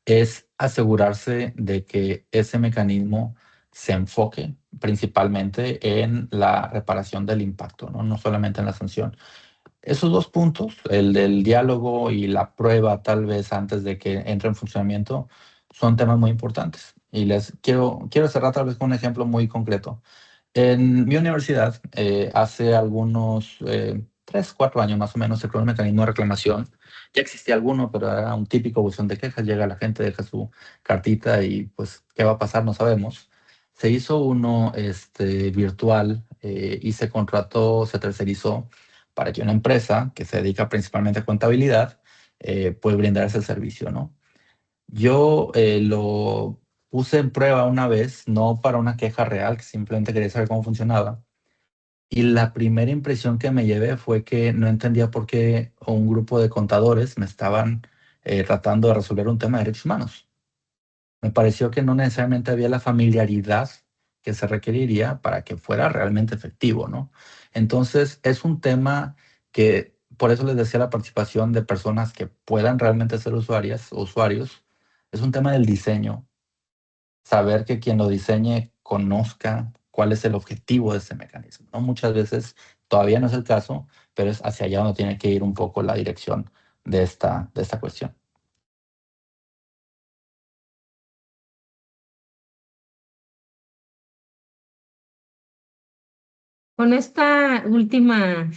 es asegurarse de que ese mecanismo se enfoque principalmente en la reparación del impacto, ¿no? No solamente en la sanción. Esos dos puntos, el del diálogo y la prueba tal vez antes de que entre en funcionamiento, son temas muy importantes. Y les quiero cerrar tal vez con un ejemplo muy concreto. En mi universidad, hace algunos 3, 4 años más o menos, se creó un mecanismo de reclamación. Ya existía alguno, pero era un típico buzón de quejas. Llega la gente, deja su cartita y pues, ¿qué va a pasar? No sabemos. Se hizo uno virtual y se contrató, se tercerizó para que una empresa que se dedica principalmente a contabilidad pueda brindar ese servicio, ¿no? Yo lo puse en prueba una vez, no para una queja real, que simplemente quería saber cómo funcionaba. Y la primera impresión que me llevé fue que no entendía por qué un grupo de contadores me estaban tratando de resolver un tema de derechos humanos. Me pareció que no necesariamente había la familiaridad que se requeriría para que fuera realmente efectivo, ¿no? Entonces, es un tema que, por eso les decía la participación de personas que puedan realmente ser usuarias o usuarios, es un tema del diseño, saber que quien lo diseñe conozca cuál es el objetivo de ese mecanismo, ¿no? Muchas veces todavía no es el caso, pero es hacia allá donde tiene que ir un poco la dirección de esta cuestión. Con esta última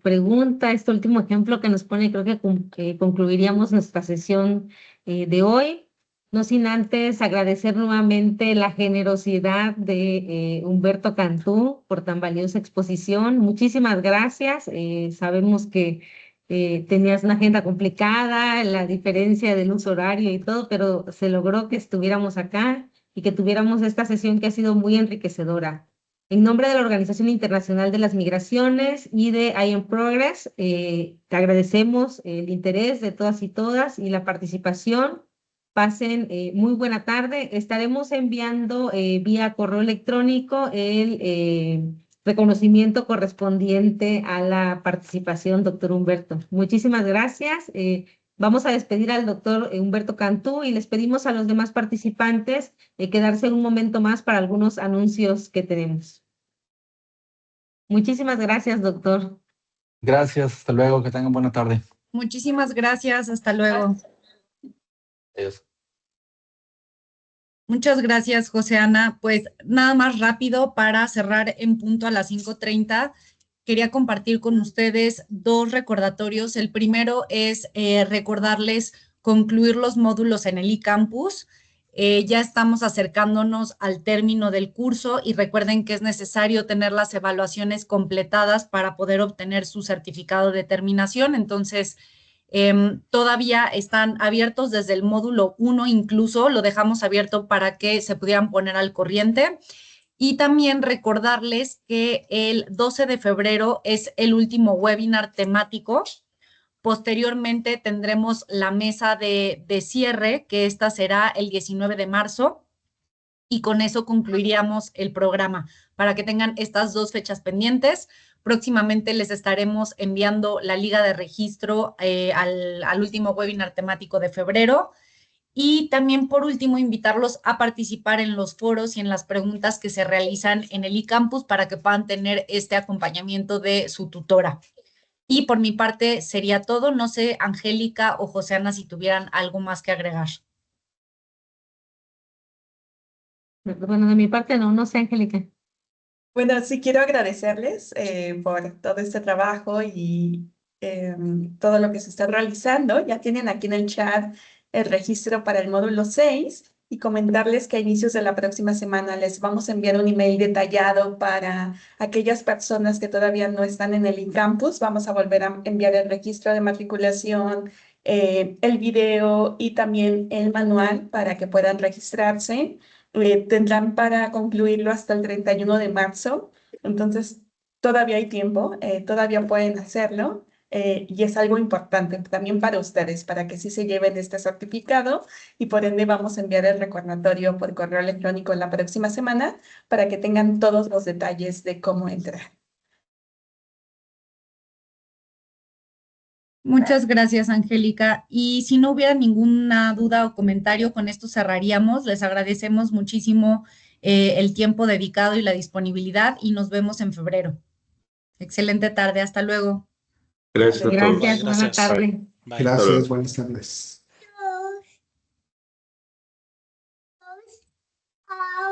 pregunta, este último ejemplo que nos pone, creo que concluiríamos nuestra sesión de hoy. No sin antes agradecer nuevamente la generosidad de Humberto Cantú por tan valiosa exposición. Muchísimas gracias. Sabemos que tenías una agenda complicada, la diferencia del uso horario y todo, pero se logró que estuviéramos acá y que tuviéramos esta sesión que ha sido muy enriquecedora. En nombre de la Organización Internacional de las Migraciones y de I Am Progress, te agradecemos el interés de todas y todas y la participación. Pasen muy buena tarde. Estaremos enviando vía correo electrónico el reconocimiento correspondiente a la participación, doctor Humberto. Muchísimas gracias. Vamos a despedir al doctor Humberto Cantú y les pedimos a los demás participantes quedarse un momento más para algunos anuncios que tenemos. Muchísimas gracias, doctor. Gracias, hasta luego, que tengan buena tarde. Muchísimas gracias. Hasta luego. Adiós. Muchas gracias, José Ana. Pues nada más rápido para cerrar en punto a las 5:30. Quería compartir con ustedes 2 recordatorios. El primero es recordarles concluir los módulos en el eCampus. Ya estamos acercándonos al término del curso y recuerden que es necesario tener las evaluaciones completadas para poder obtener su certificado de terminación. Entonces, todavía están abiertos desde el módulo 1, incluso lo dejamos abierto para que se pudieran poner al corriente. Y también recordarles que el 12 de febrero es el último webinar temático. Posteriormente tendremos la mesa de cierre, que esta será el 19 de marzo. Y con eso concluiríamos el programa. Para que tengan estas 2 fechas pendientes, próximamente les estaremos enviando la liga de registro al último webinar temático de febrero. Y también, por último, invitarlos a participar en los foros y en las preguntas que se realizan en el eCampus para que puedan tener este acompañamiento de su tutora. Y por mi parte sería todo. No sé, Angélica o José Ana, si tuvieran algo más que agregar. Bueno, de mi parte no sé, Angélica. Bueno, sí quiero agradecerles por todo este trabajo y todo lo que se está realizando. Ya tienen aquí en el chat el registro para el módulo 6 y comentarles que a inicios de la próxima semana les vamos a enviar un email detallado para aquellas personas que todavía no están en el eCampus. Vamos a volver a enviar el registro de matriculación, el video y también el manual para que puedan registrarse. Tendrán para concluirlo hasta el 31 de marzo, entonces todavía hay tiempo, todavía pueden hacerlo y es algo importante también para ustedes, para que sí se lleven este certificado y por ende vamos a enviar el recordatorio por correo electrónico la próxima semana para que tengan todos los detalles de cómo entrar. Muchas gracias, Angélica. Y si no hubiera ninguna duda o comentario, con esto cerraríamos. Les agradecemos muchísimo el tiempo dedicado y la disponibilidad y nos vemos en febrero. Excelente tarde. Hasta luego. Gracias a todos. Gracias, buena Gracias. tarde. Bye. Gracias, buenas tardes. Ah.